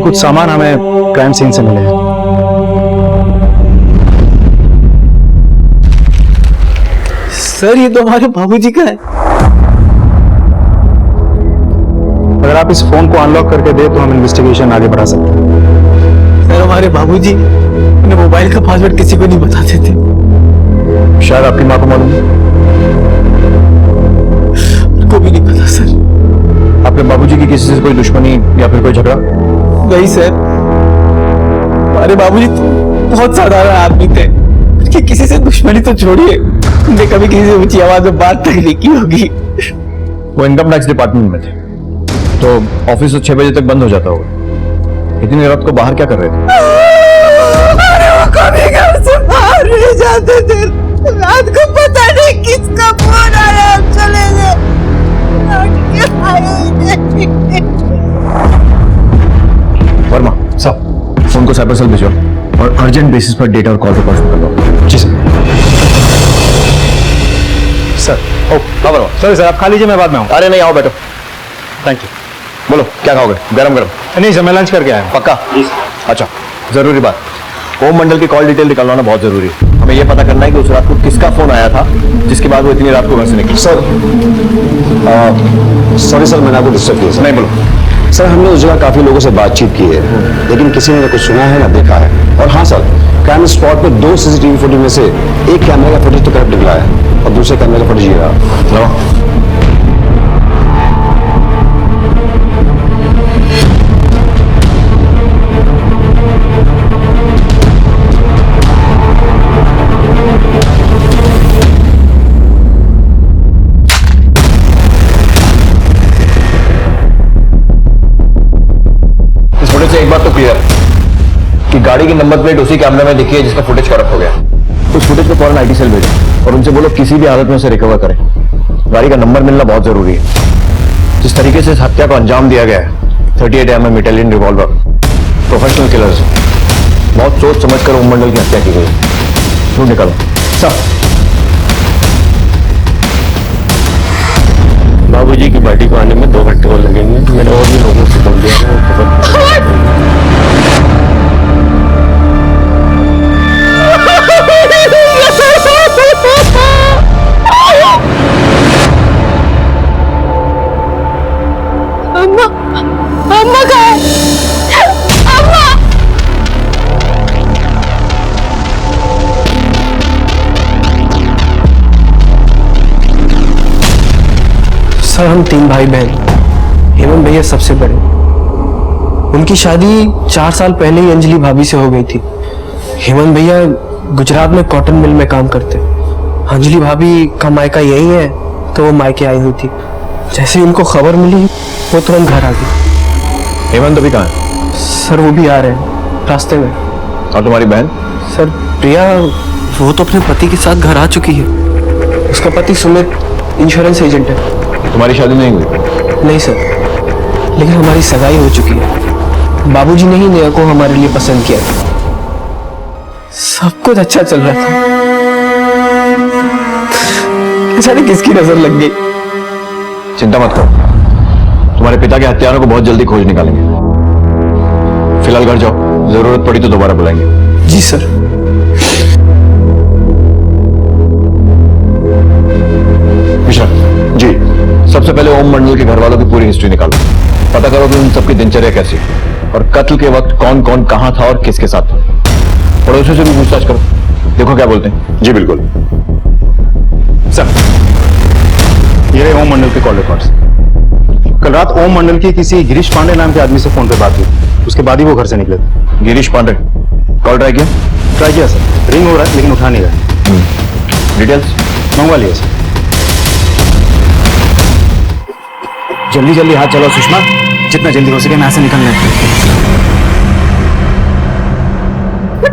कुछ सामान हमें क्राइम सीन से मिले हैं। सर ये तो हमारे बाबूजी का है। अगर आप इस फोन को अनलॉक करके दे तो हम इन्वेस्टिगेशन आगे बढ़ा सकते हैं। सर हमारे बाबूजी अपने मोबाइल का पासवर्ड किसी को नहीं बताते थे। शायद आपकी माँ को मालूम है। को भी नहीं पता सर। आपके बाबूजी की किसी से कोई दुश्मनी या फिर कोई झगड़ा? नहीं सर, हमारे बाबूजी तो बहुत साधारण आदमी थे। कि किसी से दुश्मनी तो छोड़िए, उनने कभी किसी से ऊंची आवाज में बात तक नहीं की होगी। वो इनकम टैक्स डिपार्टमेंट में थे, तो ऑफिस तो 6 बजे तक बंद हो जाता होगा। इतनी रात को बाहर क्या कर रहे थे? अरे वो कभी घर से बाहर नहीं जाते थे। रात को पता नहीं किसका फोन आया, हम चले गए। वर्मा साहब, फोन को साइबर सेल भेजो और अर्जेंट बेसिस पर डेटा और कॉल रिकॉर्ड कर दो। जी sir. Sir Verma sir sir आप खा लीजिए, मैं बाद में आऊँ। अरे नहीं, आओ बैठो। Thank you. बोलो क्या खाओगे? गरम गरम? नहीं सर, मैं लंच करके आया। पक्का? अच्छा, जरूरी बात, ओम मंडल की कॉल डिटेल निकालना बहुत जरूरी है। हमें यह पता करना है कि उस रात को किसका फोन आया था जिसके बाद वो इतनी रात को घर से निकली। सर सॉरी सर, मैंने आपको डिस्टर्ब किया। नहीं बोलो। सर हमने उस जगह काफी लोगों से बातचीत की है, लेकिन किसी ने ना कुछ सुना है ना देखा है। और हाँ सर, क्राइम स्पॉट पे 2 सीसीटीवी फुटेज में से एक कैमरे का फुटेज तो करप्ट निकला है और दूसरे कैमरे का फुटेज ये रहा। एक बात तो क्लियर है कि गाड़ी की नंबर प्लेट उसी कैमरे में दिखी है जिसका फुटेज करप्ट हो गया। उस फुटेज को फौरन आईटी सेल भेजो और उनसे बोलो किसी भी हालत में उसे रिकवर करें। गाड़ी का नंबर मिलना बहुत जरूरी है। जिस तरीके से इस हत्या को अंजाम दिया गया है, 38 mm Italian revolver, professional killers, बहुत सोच समझ कर ओम मंडल की हत्या की गई। ढूंढ निकालो। बाबूजी की बॉडी को आने में 2 घंटे और लगेंगे। मैंने और भी लोगों से बोल दिया अम्मा, अम्मा कहाँ है? अम्मा! सर हम 3 भाई बहन, हेमंत भैया सबसे बड़े। उनकी शादी 4 साल पहले ही अंजलि भाभी से हो गई थी। हेमंत भैया गुजरात में कॉटन मिल में काम करते। अंजलि भाभी का मायका यही है, तो वो मायके आई हुई थी। जैसे ही उनको खबर मिली वो तुरंत घर आ गई। हेमंत अभी कहाँ है? सर वो भी आ रहे हैं रास्ते में। और तुम्हारी बहन? सर प्रिया, वो तो अपने पति के साथ घर आ चुकी है। उसका पति सुमित इंश्योरेंस एजेंट है। तुम्हारी शादी नहीं हुई? नहीं सर, लेकिन हमारी सगाई हो चुकी है। बाबूजी ने ही नेहा को हमारे लिए पसंद किया था। सब कुछ अच्छा चल रहा था, जाने किसकी नजर लग गई। चिंता मत करो, तुम्हारे पिता के हत्यारों को बहुत जल्दी खोज निकालेंगे। फिलहाल घर जाओ, जरूरत पड़ी तो दोबारा बुलाएंगे। जी सर। मिश्रा जी, सबसे पहले ओम मंडल के घर वालों की पूरी हिस्ट्री निकालो। पता करो कि उन सबकी दिनचर्या कैसी है और कत्ल के वक्त कौन कौन कहां था और किसके साथ था। पड़ोसियों से भी पूछताछ करो, देखो क्या बोलते हैं। जी बिल्कुल सर। ये रहे ओम मंडल के कॉल रिकॉर्ड्स। कल रात ओम मंडल की किसी गिरीश पांडे नाम के आदमी से फोन पे बात हुई, उसके बाद ही वो घर से निकले थे। गिरीश पांडे कॉल ट्राई किया? ट्राई किया सर, रिंग हो रहा है लेकिन उठा नहीं रहा। डिटेल्स मंगवा लिया सर। जल्दी जल्दी हाथ चलाओ सुषमा, जितना जल्दी हो सके यहाँ से निकलना है।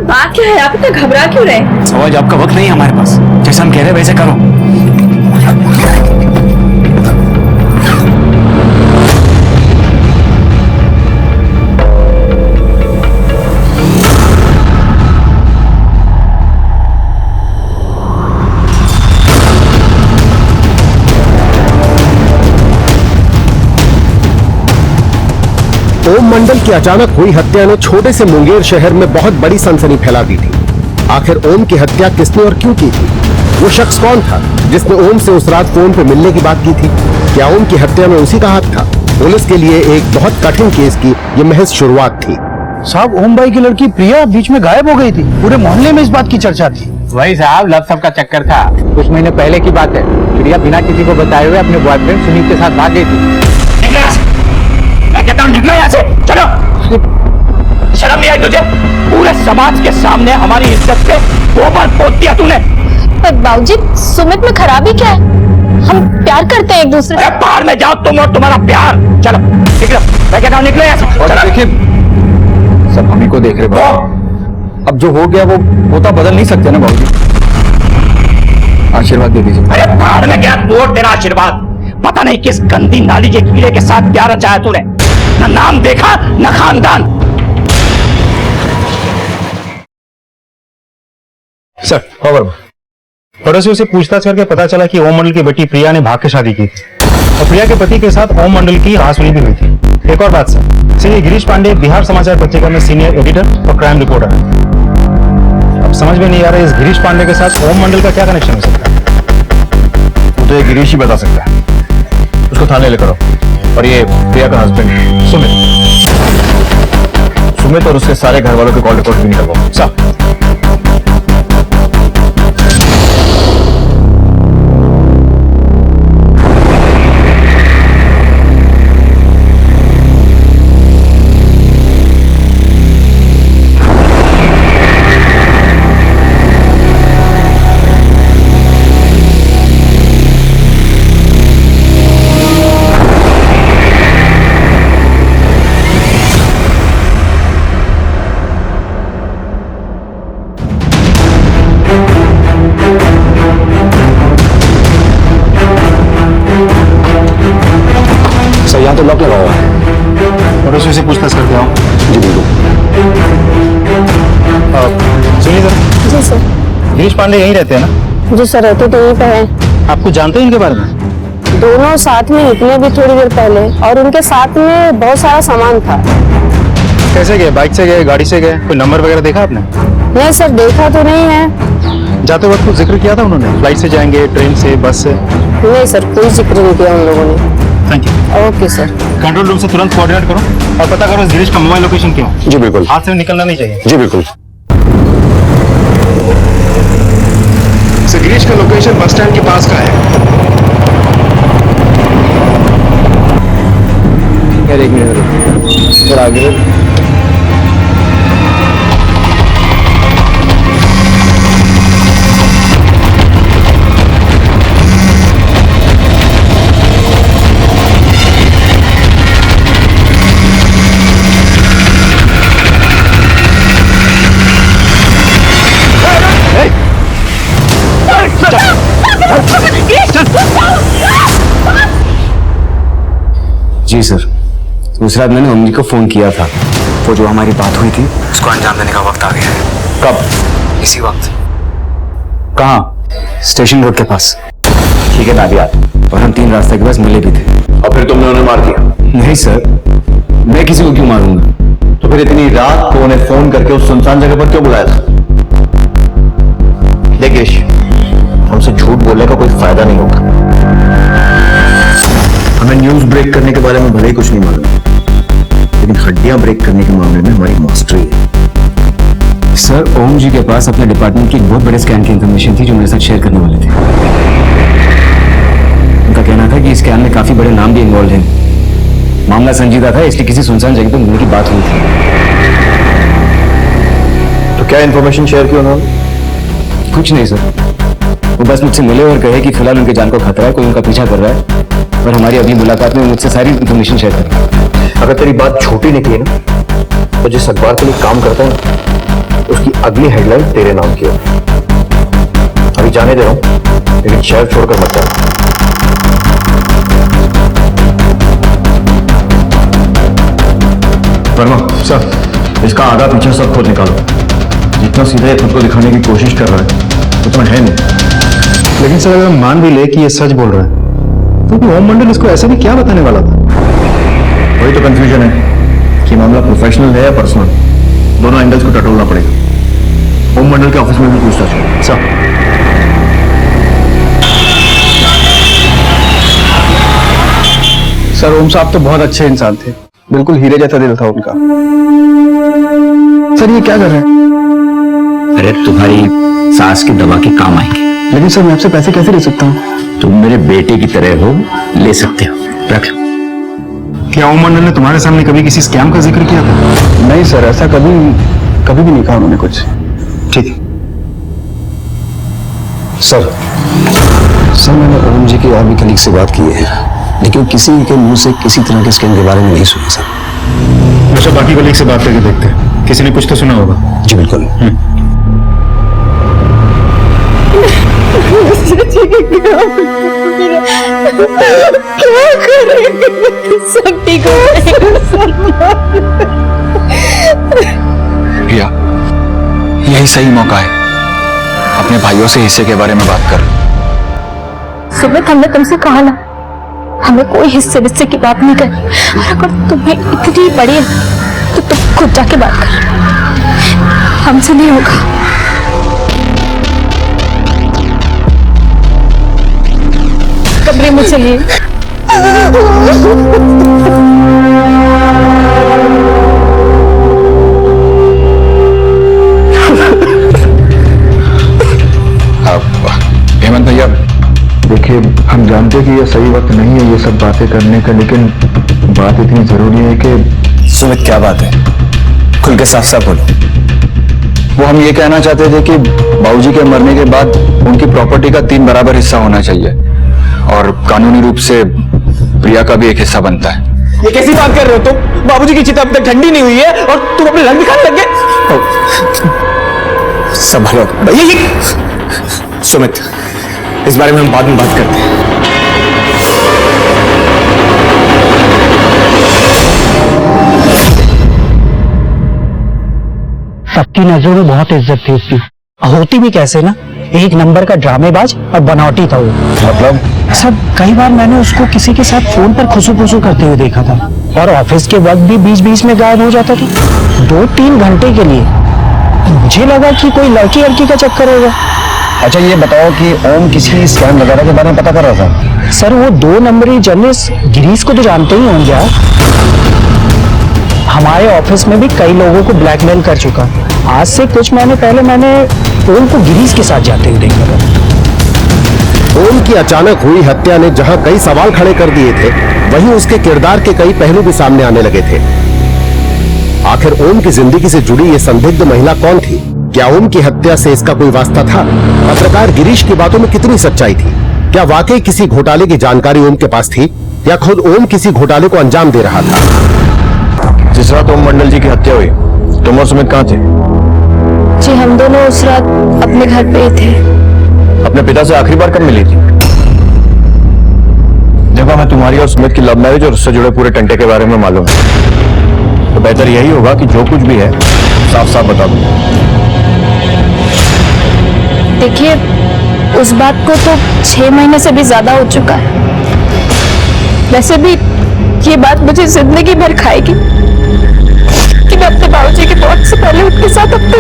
बात क्या है? आप इतना घबरा क्यों रहे? सवाल आपका वक्त नहीं है हमारे पास, जैसा हम कह रहे हैं वैसे करो। की अचानक हुई हत्या ने छोटे से मुंगेर शहर में बहुत बड़ी सनसनी फैला दी थी। आखिर ओम की हत्या किसने और क्यों की थी? वो शख्स कौन था जिसने ओम से उस रात फोन पे मिलने की बात की थी? क्या ओम की हत्या में उसी का हाथ था? पुलिस के लिए एक बहुत कठिन केस की ये महज शुरुआत थी। साहब, ओम भाई की लड़की प्रिया बीच में गायब हो गई थी। पूरे मोहल्ले में इस बात की चर्चा थी। वही साहब, लव सब का चक्कर था। कुछ महीने पहले की बात है। प्रिया बिना किसी को बताए हुए अपने बॉयफ्रेंड सुनील के साथ भाग गई थी। मैं कहता हूँ निकलो यहाँ से, चलो। शर्म नहीं आई तुझे? पूरे समाज के सामने हमारी इज्जत पे गोबर पोत दिया तूने। पर बाबूजी, सुमित में खराबी क्या है? हम प्यार करते हैं एक दूसरे से। बाहर में जाओ तुम और तुम्हारा प्यार। चलो निकलो, मैं कहता हूँ निकलो यहाँ से। देखिए, सब हम ही को देख रहे बाबू। अब जो हो गया वो होता बदल नहीं सकते ना बाबूजी। आशीर्वाद दे दीजिए। अरे बाहर में क्या वोट देना आशीर्वाद? पता नहीं किस गंदी नाली के कीड़े के साथ प्यार रचाया तूने। न नाम देखा न खानदान। सर, खबर पड़ोसियों से पूछताछ करके पता चला कि ओम मंडल की बेटी प्रिया ने भाग के शादी की थी और प्रिया के पति के साथ ओम मंडल की हासुनी भी हुई थी। एक और बात सर, ये गिरीश पांडे बिहार समाचार पत्रिका में सीनियर एडिटर और क्राइम रिपोर्टर है। अब समझ में नहीं आ रहा है इस गिरीश पांडे के साथ ओम मंडल का क्या कनेक्शन हो सकता है? वो तो ये गिरीश ही बता सकता है। उसको थाने लेकर आओ। और ये प्रिया का हस्बैंड सुमित और उसके सारे घर वालों के कॉल रिकॉर्ड भी निकलवाओ। साहब, यहाँ तो लॉक लगा हुआ है। पड़ोसियों से पूछताछ करते आओ। जी बिल्कुल। सुनिए सर। जी सर। गिरीश पांडे यहीं रहते हैं ना? जी सर, रहते तो यहीं पे हैं। आपको जानते हैं इनके बारे में? दोनों साथ में निकले भी थोड़ी देर पहले और उनके साथ में बहुत सारा सामान था। कैसे गए? बाइक से गए, गाड़ी से गए? कोई नंबर वगैरह देखा आपने? नहीं सर, देखा तो नहीं है। जाते वक्त कुछ जिक्र किया था उन्होंने? फ्लाइट से जाएंगे, ट्रेन से, बस से? नहीं सर, कोई जिक्र नहीं किया उन लोगों ने। Thank you. Okay sir. Control room से तुरंत कोऑर्डिनेट करो और पता करो इस गिरीश का मोबाइल लोकेशन क्या है। जी बिल्कुल। हाथ से निकलना नहीं चाहिए। जी बिल्कुल। गिरीश का लोकेशन बस स्टैंड के पास का है। एक मिनट आगे। जी सर, उस रात मैंने अम्मी को फोन किया था। वो जो हमारी बात हुई थी उसको अंजाम देने का वक्त आ गया है। कब? इसी वक्त। कहाँ? स्टेशन रोड के पास। ठीक है नादिया। और हम 3 रास्ते के पास मिले भी थे। और फिर तुमने उन्हें मार दिया? नहीं सर, मैं किसी को क्यों मारूंगा? तो फिर इतनी रात को उन्हें फोन करके उस सुनसान जगह पर क्यों बुलाया था? देखिए, हमसे झूठ बोलने का कोई फायदा नहीं होगा। हमें न्यूज ब्रेक करने के बारे में भले ही कुछ नहीं मालूम, लेकिन हड्डियां ब्रेक करने के मामले में हमारी मास्टरी है। सर, ओम जी के पास अपने डिपार्टमेंट की एक बहुत बड़े स्कैम की इंफॉर्मेशन थी जो मेरे साथ शेयर करने वाले थे। उनका कहना था कि इस स्कैम में काफी बड़े नाम भी इन्वॉल्व हैं। मामला संजीदा था, इसलिए किसी सुनसान जगह पर मिलने की बात हुई थी। तो क्या इंफॉर्मेशन शेयर की उन्होंने? कुछ नहीं सर, वो बस मुझसे मिले और कहे कि फिलहाल उनके जान को खतरा है, कोई उनका पीछा कर रहा है और हमारी अगली मुलाकात में मुझसे सारी इंफॉर्मेशन शेयर करें। अगर तेरी बात छोटी निकली ना, तो जिस अखबार के लिए काम करता है ना, उसकी अगली हेडलाइन तेरे नाम की हो। अभी जाने दे रहा हूं, लेकिन शहर छोड़कर मत जाना। वर्मा सर, इसका आधा पीछा सब खुद निकालो। जितना सीधा ये खुद को दिखाने की कोशिश कर रहा है उतना है नहीं। लेकिन सर, अगर मान भी ले कि ये सच बोल रहा है तो ओम मंडल इसको ऐसे भी क्या बताने वाला था? वही तो कंफ्यूजन है। कि मामला प्रोफेशनल है या पर्सनल, दोनों एंगल्स को टटोलना पड़ेगा। ओम मंडल के ऑफिस में भी पूछताछ है सर। सर ओम साहब तो बहुत अच्छे इंसान थे, बिल्कुल हीरे जैसा दिल था उनका। सर ये क्या कर रहे हैं? अरे तुम्हारी सास की दवा के काम आएंगे। लेकिन सर मैं आपसे पैसे कैसे ले सकता हूँ? तुम मेरे बेटे की तरह हो, ले सकते हो, रख लो। क्या ओम मंडल ने तुम्हारे सामने कभी किसी स्कैम का जिक्र किया था? नहीं सर, ऐसा कभी भी नहीं कहा उन्होंने कुछ। ठीक है सर। सर मैंने ओम जी के और भी कलीग से बात की है, लेकिन किसी के मुंह से किसी तरह के स्कैम के बारे में नहीं सुना सर। अच्छा बाकी कलीग से बात करके देखते हैं, किसी ने कुछ तो सुना होगा। जी बिल्कुल। क्या करेंगे? सब ठीक हो प्रिया, यही सही मौका है अपने भाइयों से हिस्से के बारे में बात कर। सुमित, हमने तुमसे कहा ना, हमें कोई हिस्से की बात नहीं करनी। और अगर तुम्हें इतनी बड़ी तो तुम खुद जाके बात कर, हमसे नहीं होगा। कमरे में चलिए। हेमंत भैया, देखिए हम जानते हैं कि ये सही वक्त नहीं है ये सब बातें करने का, लेकिन बात इतनी जरूरी है कि। सुमित क्या बात है, खुल के साफ साफ बोलो। वो हम ये कहना चाहते थे कि बाबूजी के मरने के बाद उनकी प्रॉपर्टी का 3 बराबर हिस्सा होना चाहिए और कानूनी रूप से प्रिया का भी एक हिस्सा बनता है। ये कैसी बात कर रहे हो तुम? बाबूजी की चिता अभी तक ठंडी नहीं हुई है और तुम अपने रंग दिखाने लग गए। संभालो भैया। सुमित, इस बारे में हम बाद में बात करते हैं। सबकी नजरों में बहुत इज्जत थी उसकी, होती भी कैसे ना, एक नंबर का ड्रामेबाज और बनावटी था वो। मतलब सब कई बार मैंने उसको किसी के साथ फोन पर खुसू करते हुए देखा था और ऑफिस के वक्त भी बीच में गायब हो जाता था 2-3 घंटे के लिए। मुझे लगा कि कोई लड़की का चक्कर होगा। अच्छा ये बताओ कि ओम किसी स्कैम वगैरह के बारे में पता कर रहा था? सर वो 2 नंबरी जर्नलिस्ट गिरीश को तो जानते ही होंगे आप, हमारे ऑफिस में भी कई लोगों को ब्लैकमेल कर चुका। आज से कुछ महीने पहले मैंने ओम को गिरीश के साथ जाते हुए देखा था। ओम की अचानक हुई हत्या ने जहां कई सवाल खड़े कर दिए थे, वहीं उसके किरदार के कई पहलू भी सामने आने लगे थे। आखिर ओम की जिंदगी से जुड़ी ये संदिग्ध महिला कौन थी? क्या ओम की हत्या से इसका कोई वास्ता था? पत्रकार गिरीश की बातों में कितनी सच्चाई थी? क्या वाकई किसी घोटाले की जानकारी ओम के पास थी या खुद ओम किसी घोटाले को अंजाम दे रहा था? जिस रात ओम मंडल जी की हत्या हुई, तुम और सुमित कहाँ थे? जी हम दोनों उस रात अपने घर पे थे। अपने पिता से आखिरी बार कब मिली थी? जब हमें तुम्हारी और सुमित की लव मैरिज और उससे जुड़े पूरे टंटे के बारे में मालूम है, तो बेहतर यही होगा कि जो कुछ भी है साफ साफ बता दो। देखिए उस बात को तो 6 महीने से भी ज्यादा हो चुका है। वैसे भी ये बात मुझे जिंदगी भर खाएगी कि मैं अपने बाबूजी की मौत से पहले उनके साथ अपने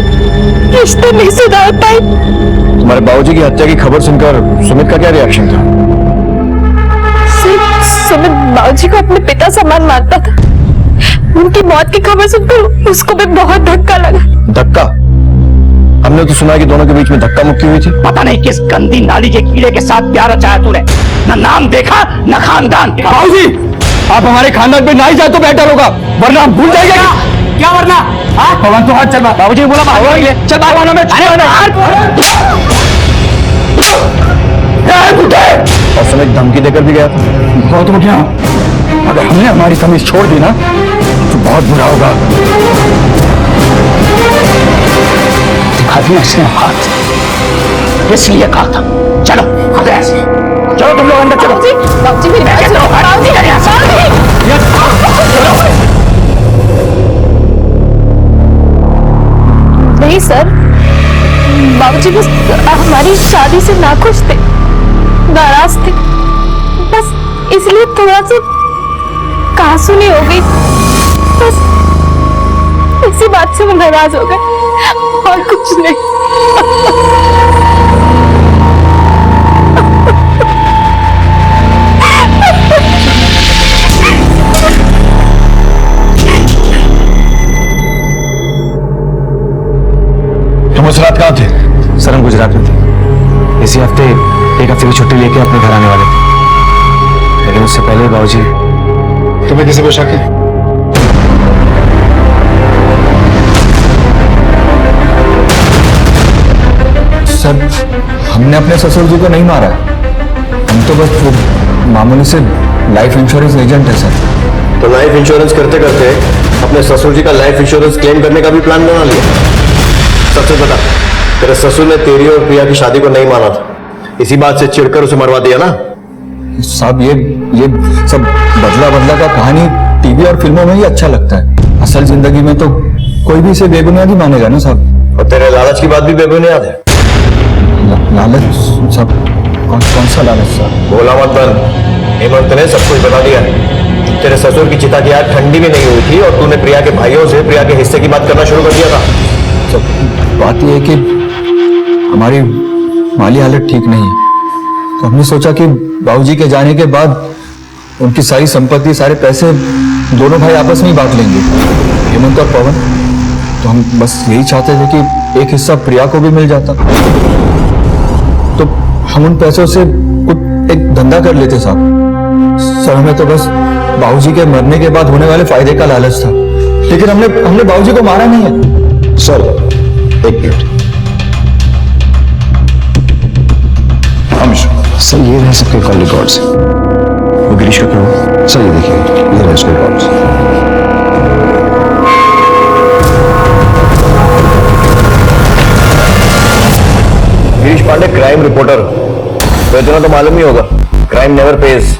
रिश्ते नहीं सुधार पाई। तुम्हारे बाबूजी की हत्या की खबर सुनकर सुमित का क्या रिएक्शन था? सुमित बाबूजी को अपने पिता समान मानता था। उनकी मौत की खबर सुनकर उसको भी बहुत धक्का लगा। धक्का? हमने तो सुना कि दोनों के बीच में धक्का मुक्की हुई थी। पता नहीं किस गंदी नाली के कीड़े के साथ प्यार रचाया तूने, न नाम देखा न खानदान। बाबूजी, आप हमारे खानदान पे ना ही जाए तो बेहतर होगा, वरना हम भूल जाएंगे। क्या वरना? भगवान तो हाथ चल। बाबूजी ने बोला चल भगवान में और सुमित धमकी देकर भी गया था। गौतम क्या, अगर हमने हमारी तमीज छोड़ दी ना तो बहुत बुरा होगा। दिखा इसने हाथ, इसलिए कहा था चलो आगे ऐसे। चलो तुम लोग अंदर चलो। बाबूजी मेरी बात सुनो। नहीं सर, बाबूजी बस हमारी शादी से नाखुश थे, नाराज थे, बस इसलिए थोड़ा सा कहासुनी हो गई। बस इसी बात से वो नाराज हो गए और कुछ नहीं। तुम उस रात कहाँ थे? सर हम गुजरात में थे। इसी हफ्ते एक हफ्ते की छुट्टी लेके अपने घर आने वाले थे, लेकिन उससे पहले बाबूजी। तुम्हें किसी को शक है? सर हमने अपने ससुर जी को नहीं मारा है, हम तो बस वो मामूली से लाइफ इंश्योरेंस एजेंट है सर। तो लाइफ इंश्योरेंस करते करते अपने ससुर जी का लाइफ इंश्योरेंस क्लेम करने का भी प्लान बना लिया। सच बता, तेरे ससुर ने तेरी और प्रिया की शादी को नहीं माना था, इसी बात से चिढ़कर उसे मरवा दिया ना? साहब ये सब बदला बदला का कहानी टीवी और फिल्मों में ही अच्छा लगता है, असल जिंदगी में तो कोई भी इसे बेबुनियादी मानेगा ना साहब। और तेरे लालच की बात भी बेबुनियाद है। लालच साहब? कौन सा लालच साहब? बोला मत बन, हेमंत ने सब कुछ बता दिया। तेरे ससुर की चिता की आग ठंडी भी नहीं हुई थी और तूने प्रिया के भाइयों से प्रिया के हिस्से की बात करना शुरू कर दिया था। बात यह है कि हमारी माली हालत ठीक नहीं है, तो हमने सोचा कि बाबूजी के जाने के बाद उनकी सारी संपत्ति, सारे पैसे दोनों भाई आपस में ही बांट लेंगे, हेमंत और पवन। तो हम बस यही चाहते थे कि एक हिस्सा प्रिया को भी मिल जाता, तो हम उन पैसों से कुछ एक धंधा कर लेते साहब। सर हमें तो बस बाबूजी के मरने के बाद होने वाले फायदे का लालच था, लेकिन हमने बाबूजी को मारा नहीं है। सर एक मिनट, सर ये रहे सबके कॉल रिकॉर्ड्स। वो गिरीश का क्या हुआ? सर ये देखिए, ये रहे उसके records. Girish Pandey crime reporter, तो इतना तो मालूम ही होगा, क्राइम नेवर पेज।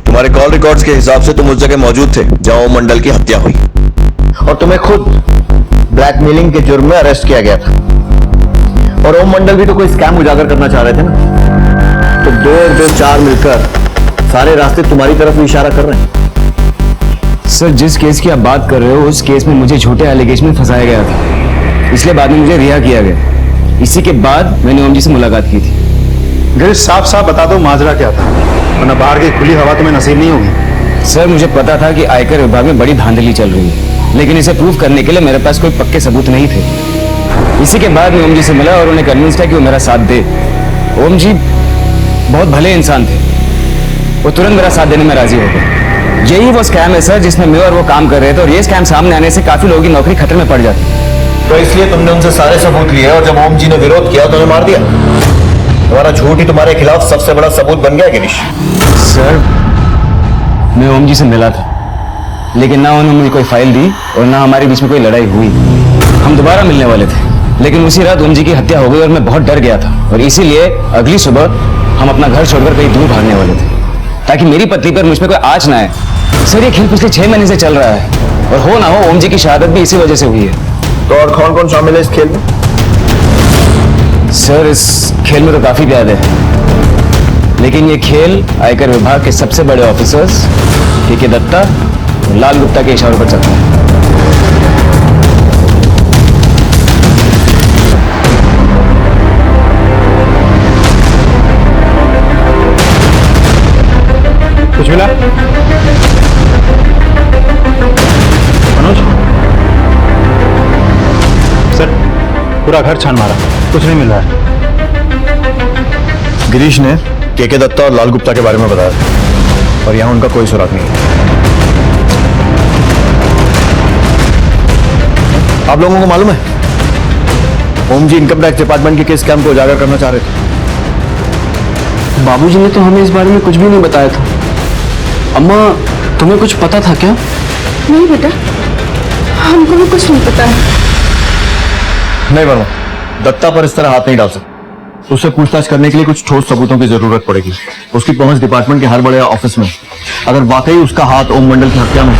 तुम्हारे कॉल रिकॉर्ड्स के हिसाब से तुम उस जगह मौजूद थे जहां ओम मंडल की हत्या हुई, और तुम्हें खुद ब्लैकमेलिंग के जुर्म में अरेस्ट किया गया था। और ओम मंडल भी तो कोई स्कैम उजागर करना चाह रहे थे ना, तो 2 और 2 4 मिलकर सारे रास्ते तुम्हारी तरफ भी इशारा कर रहे हैं। सर जिस केस की आप बात कर रहे हो उस केस में मुझे झूठे एलिगेशन में फंसाया गया था, इसलिए बाद में मुझे रिहा किया गया। इसी के बाद मैंने ओम जी से मुलाकात की थी। गिरीश साफ साफ बता दो माजरा क्या था, वरना बाहर की खुली हवा तुम्हें नसीब नहीं होगी। सर मुझे पता था कि आयकर विभाग में बड़ी धांधली चल रही है, लेकिन इसे प्रूव करने के लिए मेरे पास कोई पक्के सबूत नहीं थे। इसी के बाद मैं ओम जी से मिला और उन्हें कन्विंस किया कि वो मेरा साथ दे। ओम जी बहुत भले इंसान थे, वो तुरंत मेरा साथ देने में राजी हो गए। यही वो स्कैम है सर जिसमें मैं और वो काम कर रहे थे, और ये स्कैम सामने आने से काफी लोगों की नौकरी खतरे में पड़ जाती। तो इसलिए तुमने उनसे सारे सबूत लिए और जब ओम जी ने विरोध किया तो उन्हें मार दिया। तुम्हारा झूठ ही तुम्हारे खिलाफ सबसे बड़ा सबूत बन गया गिरीश। सर मैं ओम जी से मिला था, लेकिन ना उन्होंने मुझे कोई फाइल दी और ना हमारे बीच में कोई लड़ाई हुई। हम दोबारा मिलने वाले थे, लेकिन उसी रात ओम जी की हत्या हो गई और मैं बहुत डर गया था, और इसीलिए अगली सुबह हम अपना घर छोड़कर कहीं दूर भागने वाले थे, ताकि मेरी पत्नी पर मुझ पर कोई आंच ना आए। सर ये खेल पिछले 6 महीने से चल रहा है, और हो ना हो ओम जी की शहादत भी इसी वजह से हुई है। तो और कौन कौन शामिल है इस खेल में? सर इस खेल में तो काफी प्याद है, लेकिन ये खेल आयकर विभाग के सबसे बड़े ऑफिसर्स के दत्ता और लाल गुप्ता के इशारों पर चलता है। कुछ मिला? मनोज सर पूरा घर छान मारा, कुछ नहीं मिल रहा है। गिरीश ने के दत्ता और लाल गुप्ता के बारे में बताया, और यहां उनका कोई सुराग नहीं है। आप लोगों को मालूम है ओम जी इनकम टैक्स डिपार्टमेंट के किस स्कैम को उजागर करना चाह रहे थे? बाबूजी ने तो हमें इस बारे में कुछ भी नहीं बताया था। अम्मा तुम्हें कुछ पता था क्या? नहीं बेटा, हमको भी कुछ नहीं पता है। नहीं वर्मा, दत्ता पर इस तरह हाथ नहीं डाल सकते। उससे पूछताछ करने के लिए कुछ ठोस सबूतों की जरूरत पड़ेगी। उसकी पहुंच डिपार्टमेंट के हर बड़े ऑफिस में। अगर वाकई उसका हाथ ओम मंडल की हत्या में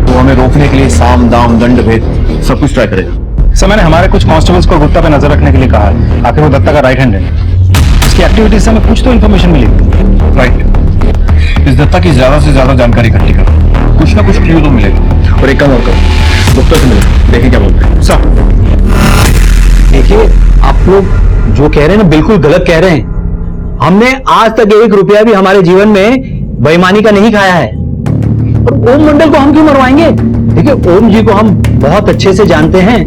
तो हमें रोकने के लिए साम दाम दंड भेद सब कुछ ट्राई करेगा। सर मैंने हमारे कुछ कांस्टेबल्स को गुप्ता पे नजर रखने के लिए कहा है। आखिर वो दत्ता का राइट हैंड है, इसकी एक्टिविटीज से हमें कुछ तो इन्फॉर्मेशन मिली। राइट, इस दत्ता की ज्यादा से ज्यादा जानकारी इकट्ठी करो, कुछ ना कुछ क्लू तो मिलेगा। और एक काम और करो, गुप्ता से मिलो, देखिए क्या बोलते हैं। सर देखिए, आप लोग जो कह रहे हैं ना बिल्कुल गलत कह रहे हैं। हमने आज तक 1 रुपया भी हमारे जीवन में बेईमानी का नहीं खाया है। और ओम मंडल को हम क्यों मरवाएंगे? देखिए, ओम जी को हम बहुत अच्छे से जानते हैं।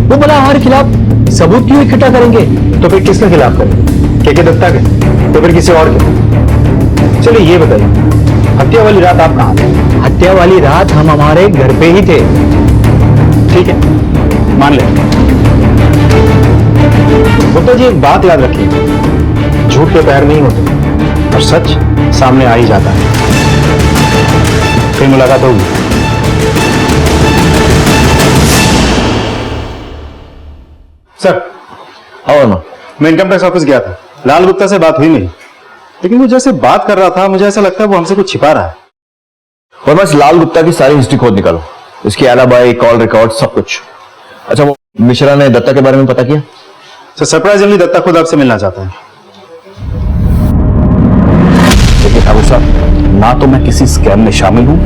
वो बोला हमारे खिलाफ सबूत क्यों इकट्ठा करेंगे? तो फिर किसके खिलाफ करेंगे? के दत्ता के? तो फिर किसी और के? चलिए ये बताइए, हत्या वाली रात आप कहां थे? हत्या वाली रात हम हमारे घर पे ही थे। ठीक है, मान ले। गुप्ता जी एक बात याद रखिए, झूठ के पैर नहीं होते और सच सामने आ ही जाता है। फिर मुलाकात होगी। सर, हाँ मैं इनकम टैक्स ऑफिस गया था, लाल गुप्ता से बात हुई नहीं, लेकिन वो जैसे बात कर रहा था मुझे ऐसा लगता है वो हमसे कुछ छिपा रहा है। और बस लाल गुप्ता की सारी हिस्ट्री खोद निकालो, उसकी एलाबाई, कॉल रिकॉर्ड, सब कुछ। अच्छा, वो मिश्रा ने दत्ता के बारे में पता किया? सर सरप्राइजिंगली दत्ता खुद आपसे मिलना चाहता है। देखिए ठाकुर साहब, ना तो मैं किसी स्कैम में शामिल हूं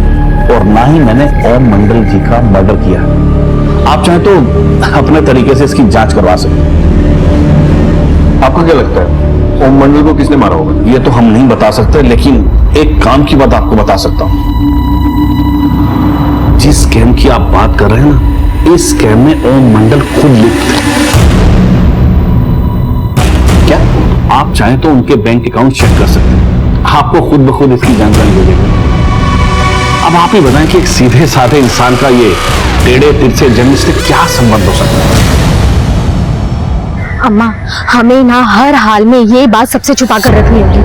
और ना ही मैंने ओम मंडल जी का मर्डर किया। आप चाहें तो अपने तरीके से इसकी जांच करवा सकते हैं। आपको क्या लगता है ओम मंडल को किसने मारा होगा? ये तो हम नहीं बता सकते, लेकिन एक काम की बात आपको बता सकता हूं। जिस स्कैम की आप बात कर रहे हैं ना, इस स्कैम में ओम मंडल खुद लिप्त है। क्या आप चाहें तो उनके बैंक अकाउंट चेक कर सकते हैं, आपको खुद ब खुद इसकी जानकारी हो जाएगी। अब आप ही बताएं कि एक सीधे साधे इंसान का ये टेढ़े तिरछे जन्म से क्या संबंध हो सकता है? अम्मा, हमें ना हर हाल में ये बात सबसे छुपा कर रखनी होगी।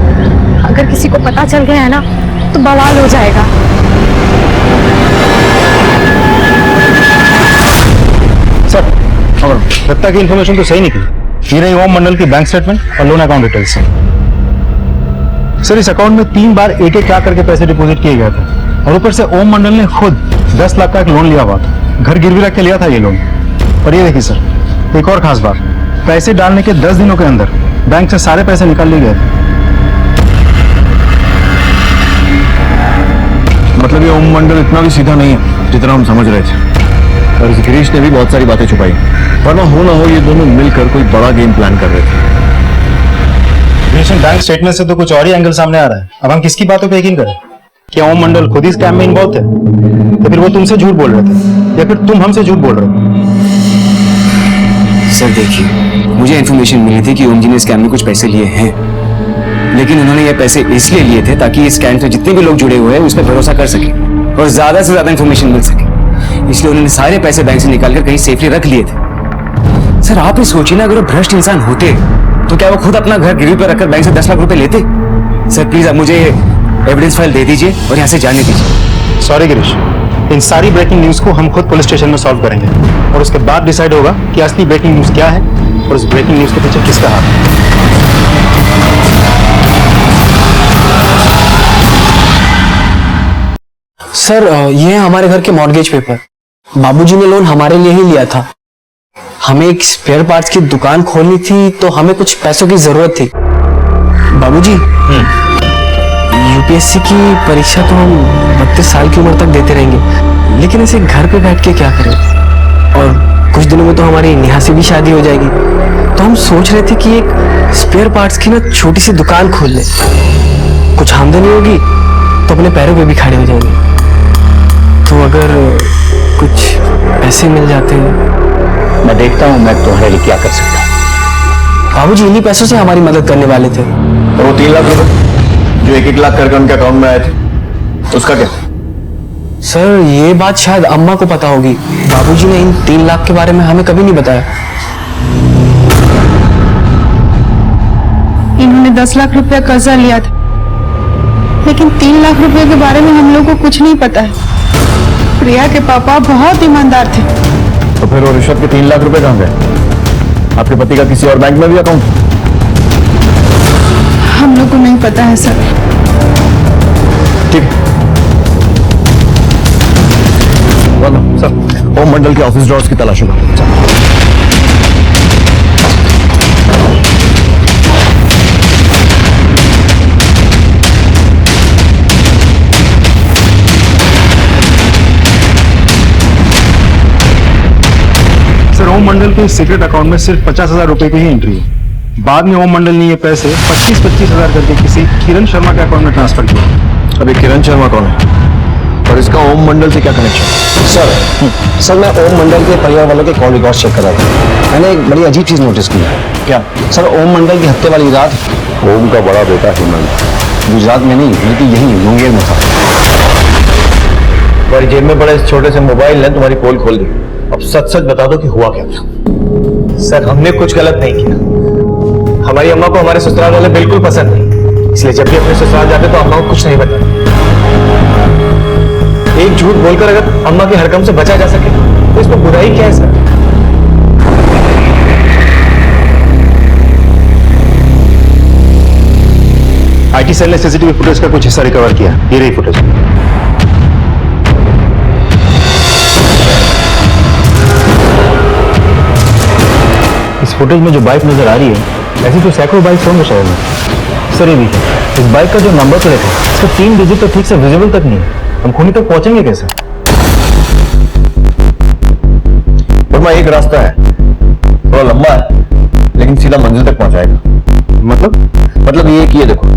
अगर किसी को पता चल गया है ना तो बवाल हो जाएगा। सर, और दत्ता की इंफॉर्मेशन तो सही निकली। ये रही ओम मंडल की बैंक स्टेटमेंट और लोन अकाउंट डिटेल्स। सर, इस अकाउंट में 3 बार 1-1 लाख करके पैसे डिपॉजिट किए गए थे और ऊपर से ओम मंडल ने खुद 10 लाख का एक लोन लिया हुआ था। घर गिरवी रख के लिया था ये लोन। और ये देखिए सर, एक और खास बात, पैसे डालने के 10 दिनों के अंदर बैंक से सारे पैसे निकाल लिए गए थे। मतलब ये ओम मंडल इतना भी सीधा नहीं है जितना हम समझ रहे थे। और इस गिरीश ने भी बहुत सारी बातें छुपाई, वरना हो ना हो ये दोनों मिलकर कोई बड़ा गेम प्लान कर रहे थे। बैंक स्टेटमेंट से तो कुछ और ही एंगल सामने आ रहा है। अब हम किसकी बातों पे यकीन करें? क्या ओम मंडल खुद ही स्कैम में इन्वॉल्व थे, या फिर वो तुमसे झूठ बोल रहे थे, या फिर तुम हमसे झूठ बोल रहे हो? सर देखिए, मुझे इन्फॉर्मेशन मिली थी कि ओम जी ने स्कैम में कुछ पैसे लिए हैं, लेकिन उन्होंने ये पैसे इसलिए लिए थे ताकि इस स्कैम से जितने भी लोग जुड़े हुए हैं उस पर भरोसा कर सके और ज्यादा से ज्यादा इन्फॉर्मेशन मिल सके। इसलिए उन्होंने सारे पैसे बैंक से निकालकर कहीं सेफली रख लिए थे। सर आप ही सोचिए ना, अगर वो भ्रष्ट इंसान होते तो क्या वो खुद अपना घर गिरवी पर रखकर बैंक से 10 लाख रुपए लेते? सर प्लीज आप मुझे एविडेंस फाइल दे दीजिए और यहाँ से जाने दीजिए। सॉरी गिरीश, इन सारी ब्रेकिंग न्यूज को हम खुद पुलिस स्टेशन में सॉल्व करेंगे और उसके बाद डिसाइड होगा कि असली ब्रेकिंग न्यूज क्या है और उस ब्रेकिंग न्यूज के पीछे किसका हाथ है। सर ये है हमारे घर के मॉर्गेज पेपर। बाबूजी ने लोन हमारे लिए ही लिया था। हमें एक स्पेयर पार्ट्स की दुकान खोलनी थी तो हमें कुछ पैसों की जरूरत थी। बाबूजी, यूपीएससी की परीक्षा तो हम 32 साल की उम्र तक देते रहेंगे, लेकिन ऐसे घर पे बैठ के क्या करें? और कुछ दिनों में तो हमारी नेहा से भी शादी हो जाएगी, तो हम सोच रहे थे कि एक स्पेयर पार्ट्स की ना छोटी सी दुकान खोल लें। कुछ आमदनी होगी तो अपने पैरों पे भी खड़े हो जाएंगे। तो अगर कुछ पैसे मिल जाते हैं, मैं देखता हूं मैं तुम्हारे लिए क्या कर सकता हूं। बाबूजी इन्हीं पैसों से हमारी मदद करने वाले थे। और वो 3 लाख रुपए जो 1-1 लाख करके उनके अकाउंट में आए थे, उसका क्या? सर ये बात शायद अम्मा को पता होगी। बाबूजी ने इन 3 लाख के बारे में हमें कभी नहीं बताया। इन्होंने 10 लाख रुपया कर्जा लिया था, लेकिन 3 लाख रुपए के बारे में हम लोग को कुछ नहीं पता है। प्रिया के पापा बहुत ईमानदार थे। तो फिर वो रिश्वत के 3 लाख रुपए कहां गए? आपके पति का किसी और बैंक में भी अकाउंट? हम लोग को नहीं पता है सर। ठीक सर, ओम मंडल के ऑफिस ड्रॉर्स की तलाश होगा। मंडल के सीक्रेट अकाउंट में सिर्फ 50,000 रुपए की ही एंट्री है। बाद में ओम मंडल ने ये पैसे 25,000 करके किसी किरण शर्मा के अकाउंट में ट्रांसफर किया। अभी किरण शर्मा कौन है और इसका ओम मंडल से क्या कनेक्शन? सर मैं ओम मंडल के परिवार वालों के कॉल रिकॉर्ड चेक कर रहा था। मैंने एक बड़ी अजीब चीज नोटिस की है। क्या? सर ओम मंडल की हत्या वाली रात ओम का बड़ा बेटा हेमंत गुजरात में नहीं बल्कि यही मुंगेर में था। तुम्हारी जेब में पड़े इस छोटे से मोबाइल ने तुम्हारी पोल खोल दी। अब सच सच बता दो कि हुआ क्या था। सर हमने कुछ गलत नहीं किया। हमारी अम्मा को हमारे ससुराल वाले बिल्कुल पसंद नहीं, इसलिए जब भी अपने ससुराल जाते तो अम्मा को कुछ नहीं बताते। एक झूठ बोलकर अगर अम्मा के हरकम से बचा जा सके तो इसमें बुराई क्या है सर? आईटी सेल ने सीसीटीवी फुटेज का कुछ हिस्सा रिकवर किया। ये रही फुटेज। इस फुटेज में जो बाइक नजर आ रही है, ऐसी तो सैकड़ों बाइक होंगे शहर में। सर ये देखिए, इस बाइक का जो नंबर प्लेट है, इसका 3 डिजिट तो ठीक से विजिबल तक नहीं है। हम खूनी तक पहुंचेंगे कैसे? वर्मा एक रास्ता है, थोड़ा लंबा है लेकिन सीधा मंजिल तक पहुंचाएगा। मतलब ये कि ये देखो,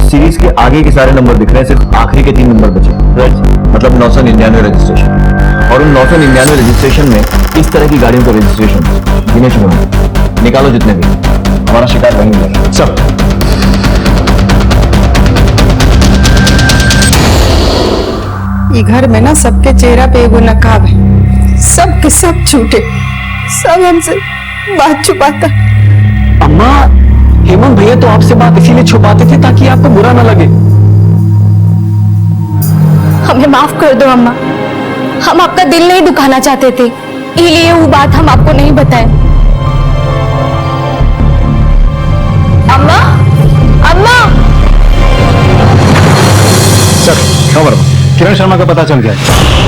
सीरीज के आगे के सारे नंबर दिख रहे हैं, सिर्फ आखिरी के 3 नंबर बचे। मतलब 999 रजिस्ट्रेशन। और उन 999 रजिस्ट्रेशन में इस तरह की गाड़ियों का रजिस्ट्रेशन गिने चुने निकालो जितने भी, हमारा शिकार वहीं मिलेगा। सब ये घर में ना सबके चेहरा पे एगो नकाब है, सब के सब झूठे, सब हमसे बात छुपाता। अम्मा, हेमंत भैया तो आपसे बात इसीलिए छुपाते थे ताकि आपको बुरा ना लगे। हमें माफ कर दो अम्मा, हम आपका दिल नहीं दुखाना चाहते थे, इसलिए वो बात हम आपको नहीं बताए। अम्मा, अम्मा। सर किरण शर्मा का पता चल गया।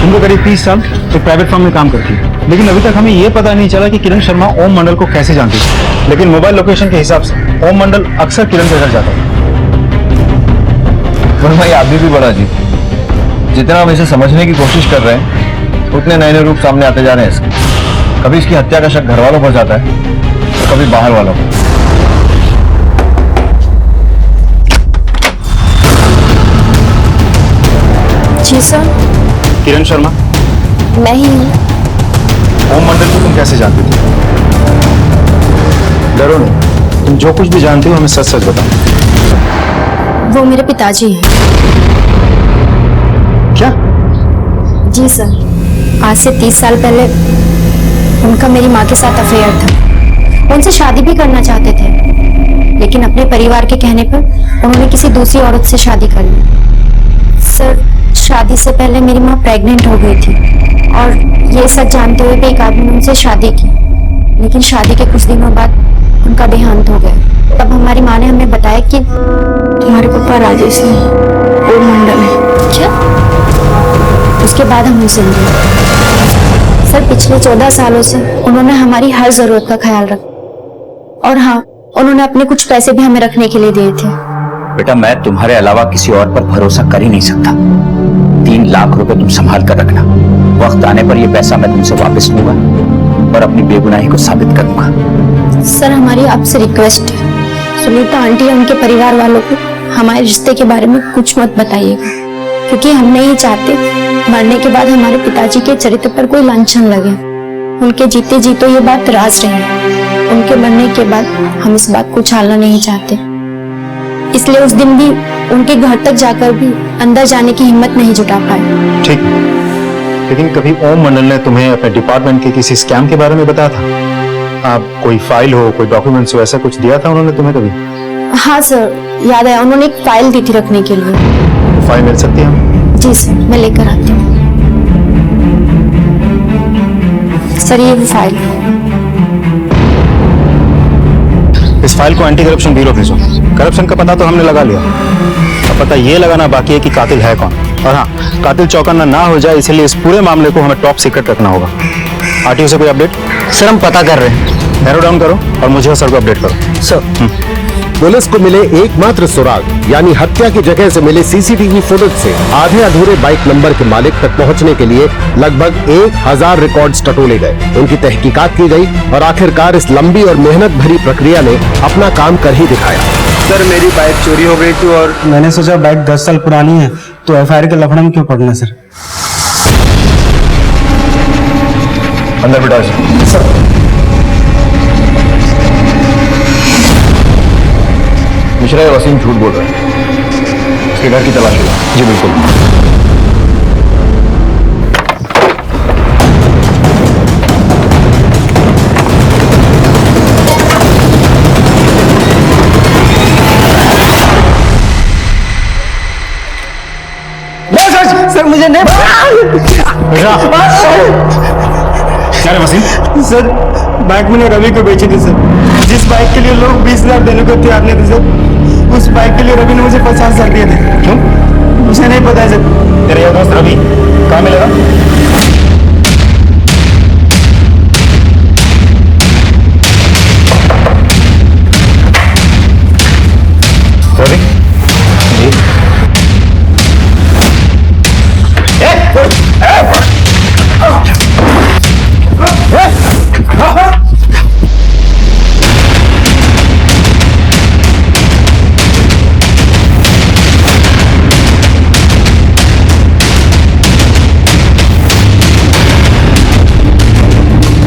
उनको करीब 30 साल एक प्राइवेट फर्म में काम करती है, लेकिन अभी तक हमें यह पता नहीं चला कि किरण शर्मा ओम मंडल को कैसे जानती थी। लेकिन मोबाइल लोकेशन के हिसाब से ओम मंडल अक्सर किरण के घर जाता है। वर्मा ये आदमी भी बड़ा अजीब, जितना हम इसे समझने की कोशिश कर रहे हैं उतने नए नए रूप सामने आते जा रहे हैं इसके। कभी इसकी हत्या का शक घर वालों पर जाता है तो कभी बाहर वालों पर। जी सर। किरण शर्मा मैं ही हूँ। ओम मंडल को तुम कैसे जानती थी? डरो नहीं, तुम जो कुछ भी जानती हो हमें सच सच बताओ। वो मेरे पिताजी हैं। क्या? जी सर, आज से 30 साल पहले उनका मेरी माँ के साथ अफेयर था। उनसे शादी भी करना चाहते थे, लेकिन अपने परिवार के कहने पर उन्होंने किसी दूसरी औरत से शादी कर ली। सर, शादी से पहले मेरी माँ प्रेग्नेंट हो गई थी और ये सच जानते हुए भी एक आदमी ने उनसे शादी की, लेकिन शादी के कुछ दिनों बाद उनका देहांत हो गया। तब हमारी माँ ने हमें बताया कि तुम्हारे पापा राजेश नहीं, ओम मंडल है। क्या? उसके बाद हम उनसे मिले। सर, पिछले 14 सालों से उन्होंने हमारी हर जरूरत का ख्याल रखा और हाँ, उन्होंने अपने कुछ पैसे भी हमें रखने के लिए दिए थे। बेटा, मैं तुम्हारे अलावा किसी और पर भरोसा कर ही नहीं सकता। 3 लाख रुपए तुम संभाल कर रखना, वक्त आने पर यह पैसा मैं तुमसे वापस लूंगा और अपनी बेगुनाही को साबित करूंगा। सर, हमारी आपसे रिक्वेस्ट है, सुनीता आंटी और उनके परिवार वालों को हमारे रिश्ते के बारे में कुछ मत बताइएगा, क्योंकि हम नहीं चाहते मरने के बाद हमारे पिताजी के चरित्र पर कोई लांछन लगे। उनके जीते जी तो ये बात राज रही, उनके मरने के बाद हम इस बात को छालना नहीं चाहते। इसलिए उस दिन भी उनके घर तक जाकर भी अंदर जाने की हिम्मत नहीं जुटा पाए। ठीक, लेकिन कभी ओम मंडल ने तुम्हें अपने डिपार्टमेंट के किसी स्कैम के बारे में बताया था? आप कोई फाइल हो, कोई डॉक्यूमेंट्स हो, ऐसा कुछ दिया था उन्होंने तुम्हें कभी? हाँ सर, याद है, उन्होंने एक फाइल दी थी रखने के लिए। फाइल मिल सकती है? जी सर, मैं लेकर आती हूँ। सर, ये फाइल। इस फाइल को एंटी करप्शन ब्यूरो भेजो। करप्शन का पता तो हमने लगा लिया, अब पता ये लगाना बाकी है कि कातिल है कौन। और हाँ, कातिल चौकन्ना ना हो जाए इसलिए इस पूरे मामले को हमें टॉप सीक्रेट रखना होगा। आरटीओ से कोई अपडेट? सर, हम पता कर रहे हैं। नैरो डाउन करो और मुझे सर को अपडेट करो। सर। पुलिस को मिले एकमात्र सुराग यानी हत्या की जगह से मिले सीसीटीवी फुटेज से आधे अधूरे बाइक नंबर के मालिक तक पहुंचने के लिए लगभग 1000 रिकॉर्ड्स टटोले गए। उनकी तहकीकात की गई और आखिरकार इस लंबी और मेहनत भरी प्रक्रिया ने अपना काम कर ही दिखाया। सर मेरी बाइक चोरी हो गई थी और मैंने सोचा बाइक 10 साल पुरानी है तो एफआईआर के लफड़े में क्यों पड़ना सर। अंदर बिठा सर। मिश्रा या वसीम झूठ बोल रहा है, इसके घर की तलाशी लो। जी बिल्कुल। सर मुझे नहीं क्या रे वसीम? सर बाइक मैंने रवि को बेची थी सर। जिस बाइक के लिए लोग 20,000 देने को तैयार नहीं थे सर, उस बाइक के लिए रवि ने मुझे 50,000 दिए थे। क्यों? मुझे नहीं पता है सर। तेरा यह दोस्त रवि कहाँ मिलेगा? रवि जी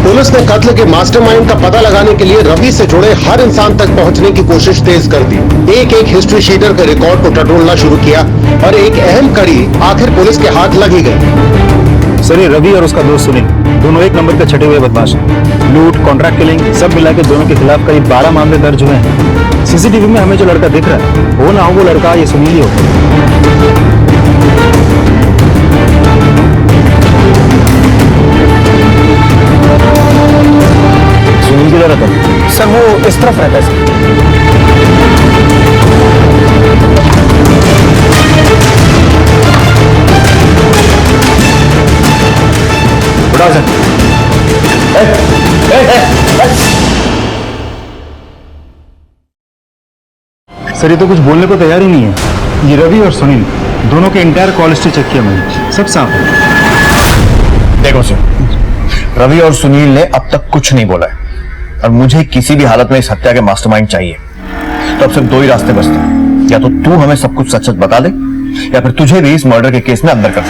पुलिस ने कत्ल के मास्टरमाइंड का पता लगाने के लिए रवि से जुड़े हर इंसान तक पहुंचने की कोशिश तेज कर दी। एक एक हिस्ट्री शीटर के रिकॉर्ड को टटोलना शुरू किया और एक अहम कड़ी आखिर पुलिस के हाथ लगी गई। सर ये रवि और उसका दोस्त सुनील दोनों एक नंबर के छठे हुए बदमाश हैं। लूट, कॉन्ट्रैक्ट किलिंग सब मिला के दोनों के खिलाफ करीब 12 मामले दर्ज हुए हैं। सीसीटीवी में हमें जो लड़का दिख रहा है वो ना हो वो लड़का ये सुनील ही होगा। सुनील किधर रहता है? सर वो इस तरफ रहता है सर। उठाओ सर। सर ये तो कुछ बोलने को तैयार ही नहीं है। ये रवि और सुनील दोनों के इंटायर कॉल हिस्ट्री चेक किया मैंने, सब साफ है। देखो सर, रवि और सुनील ने अब तक कुछ नहीं बोला है और मुझे किसी भी हालत में इस हत्या के मास्टरमाइंड चाहिए। तो अब सिर्फ दो ही रास्ते बचते हैं, या तो तू हमें सब कुछ सच सच बता दे या फिर तुझे भी इस मर्डर के केस में अंदर कर दे।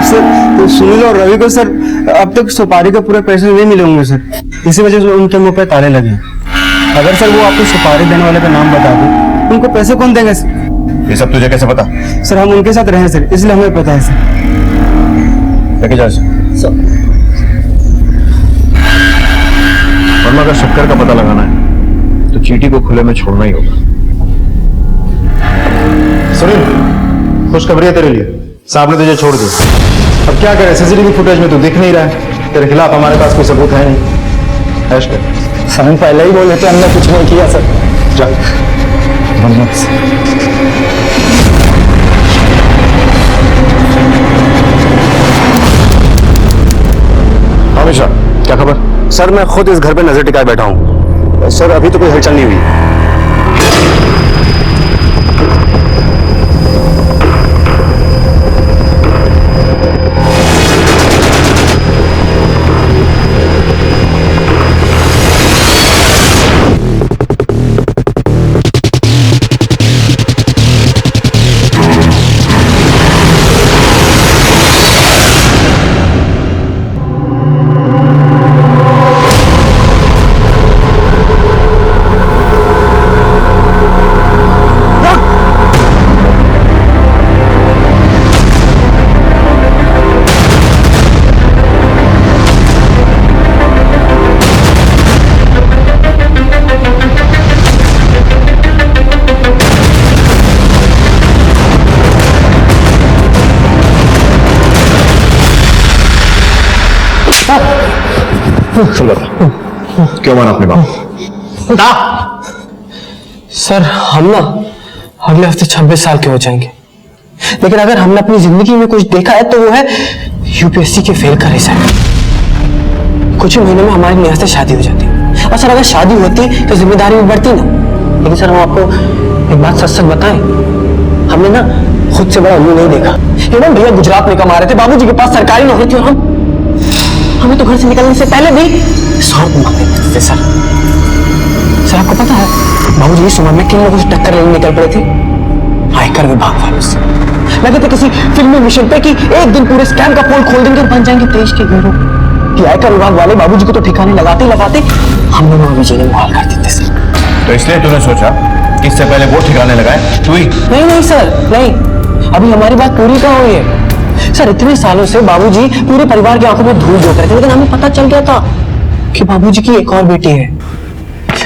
सर तो सुनील और रवि को सर अब तक सुपारी के पूरे पैसे नहीं मिले होंगे सर, इसी वजह से उनके मुंह पे ताले लगे। अगर सर वो आपको सुपारी देने वाले का नाम बता दे उनको पैसे कौन देंगे सर? ये सब तुझे कैसे पता? सर हम उनके साथ रहे सर, इसलिए हमें पता है सर। लेके जाओ सर। वरना अगर शक्कर का पता लगाना है तो चींटी को खुले में छोड़ना ही होगा। सुनील खुशखबरी है तेरे लिए, साहब ने तुझे छोड़ दिया। अब क्या करे, सीसीटीवी फुटेज में तू दिख नहीं रहा है, तेरे खिलाफ हमारे पास कोई सबूत है नहीं। ऐश कर। सर पहले ही बोले थे हमने कुछ नहीं किया सर। जा। हमेशा क्या खबर? सर मैं खुद इस घर पे नजर टिकाए बैठा हूँ सर, अभी तो कोई हलचल नहीं हुई। क्यों माना अपने बाप? सर हम ना अगले हफ्ते 26 साल के हो जाएंगे, लेकिन अगर हमने अपनी जिंदगी में कुछ देखा है तो वो है यूपीएससी के फेल का रिजल्ट। कुछ ही महीने में हमारी नेहा से शादी हो जाती, और सर अगर शादी होती तो जिम्मेदारी भी बढ़ती ना। लेकिन सर हम आपको एक बात सच सच बताएं, हमने ना खुद से बड़ा उल्लू नहीं देखा। एवं भैया गुजरात में कमा रहे थे, बाबूजी के पास सरकारी नौकरी थी, और हमें तो घर से निकलने से पहले भी 100 रुपये मांगते थे। सर आपको पता है बाबूजी इस उम्र में किन लोगों से टक्कर लेने निकल पड़े थे? आयकर विभाग वालों से। लगे थे किसी फिल्मी मिशन पे कि एक दिन पूरे स्कैम का पोल खोल देंगे और बन जाएंगे देश के हीरो। कि आयकर विभाग वाले बाबूजी को तो ठिकाने लगाते लगाते हम दोनों अभी जीने मुहाल कर देते सर। तो इसलिए तूने सोचा कि इससे पहले वो ठिकाने लगाए तू ही? नहीं सर, नहीं, अभी हमारी बात पूरी कहाँ हुई है सर। इतने सालों से बाबूजी पूरे परिवार की आंखों में धूल झोंक रहे थे, लेकिन हमें पता चल गया था कि बाबूजी की एक और बेटी है।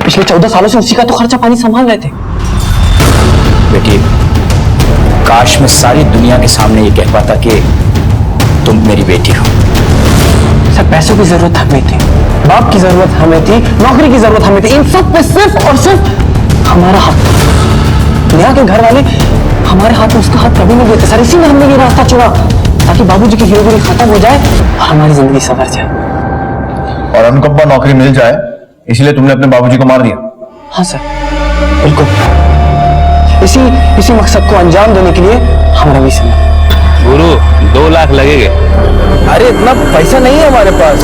पिछले 14 सालों से उसी का तो खर्चा पानी संभाल रहे थे। बेटी, काश मैं सारी दुनिया के सामने ये कह पाता कि तुम मेरी बेटी हो। सर पैसों की जरूरत हमें थी, बाप की जरूरत हमें थी, नौकरी की जरूरत हमें थी, इन सब पे सिर्फ और सिर्फ हमारा हाथ। नेहा के घर वाले हमारे हाथ में उसका हाथ कभी नहीं देते सर, इसी में हमने ये रास्ता चुना ताकि बाबूजी की हीरोगिरी खत्म हो जाए और हमारी जिंदगी संवर जाए। और अनुकंपा नौकरी मिल जाए इसलिए तुमने अपने बाबूजी को मार दिया? हाँ सर, बिल्कुल। इसी मकसद को अंजाम देने के लिए हम रवि से गुरु 2 लाख लगेंगे। अरे इतना पैसा नहीं है हमारे पास।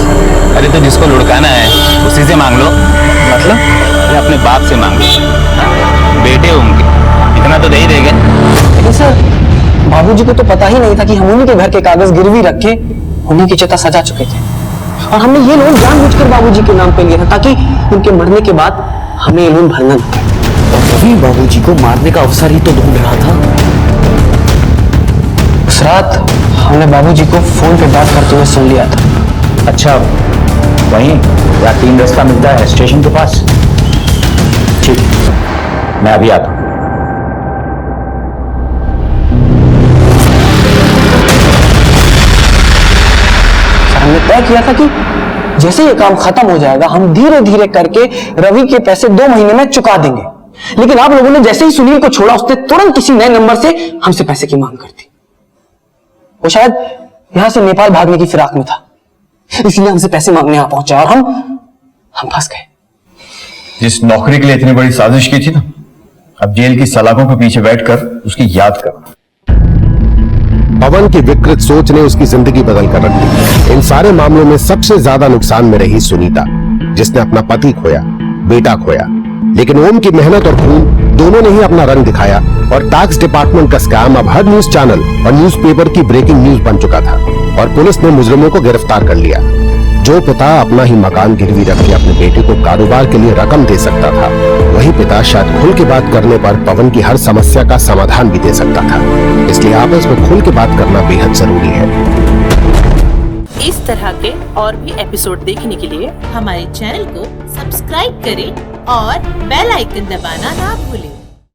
अरे तो जिसको लुढ़काना है उसी से मांग लो। मतलब? अरे अपने बाप से मांग लो, बेटे उनके, इतना तो दे ही देंगे। लेकिन सर बाबूजी को तो पता ही नहीं था कि हम उन्हीं के घर के कागज गिरवी रख के उन्हीं की चिता सजा चुके थे, और हमने ये लोन जानबूझकर बाबूजी के नाम पे लिया था ताकि उनके मरने के बाद हमें ये लोन भरना न पड़े। रवि बाबूजी को मारने का अवसर ही तो ढूंढ रहा था। उस रात हमने बाबूजी को फोन पे बात करते हुए सुन लिया था। अच्छा, वहीं या 3 रास्ता मिलता है स्टेशन के पास? ठीक, मैं अभी आता हूं। हमने तय किया था कि जैसे ये काम खत्म हो जाएगा हम धीरे धीरे करके रवि के पैसे 2 महीने में चुका देंगे, लेकिन आप लोगों ने जैसे ही सुनील को छोड़ा उसने तुरंत किसी नए नंबर से हमसे पैसे की मांग कर दी। वो शायद यहां से नेपाल भागने की फिराक में था, इसलिए हमसे पैसे मांगने आ पहुंचा और हम फंस गए। जिस नौकरी के लिए इतनी बड़ी साजिश की थी ना, अब जेल की सलाखों के पीछे बैठकर उसकी याद कर। पवन की विकृत सोच ने उसकी जिंदगी बदल कर रख दी। इन सारे मामलों में सबसे ज्यादा नुकसान में रही सुनीता, जिसने अपना पति खोया, बेटा खोया, लेकिन ओम की मेहनत और खून दोनों ने ही अपना रंग दिखाया और टैक्स डिपार्टमेंट का स्कैम अब हर न्यूज चैनल और न्यूज़पेपर की ब्रेकिंग न्यूज बन चुका था और पुलिस ने मुजरिमों को गिरफ्तार कर लिया। जो पिता अपना ही मकान गिरवी रख के अपने बेटे को कारोबार के लिए रकम दे सकता था, वही पिता शायद खुल के बात करने पर पवन की हर समस्या का समाधान भी दे सकता था। इसलिए आपस में खुल के बात करना बेहद जरूरी है। इस तरह के और भी एपिसोड देखने के लिए हमारे चैनल को सब्सक्राइब करें और बेल आइकन दबाना ना भूलें।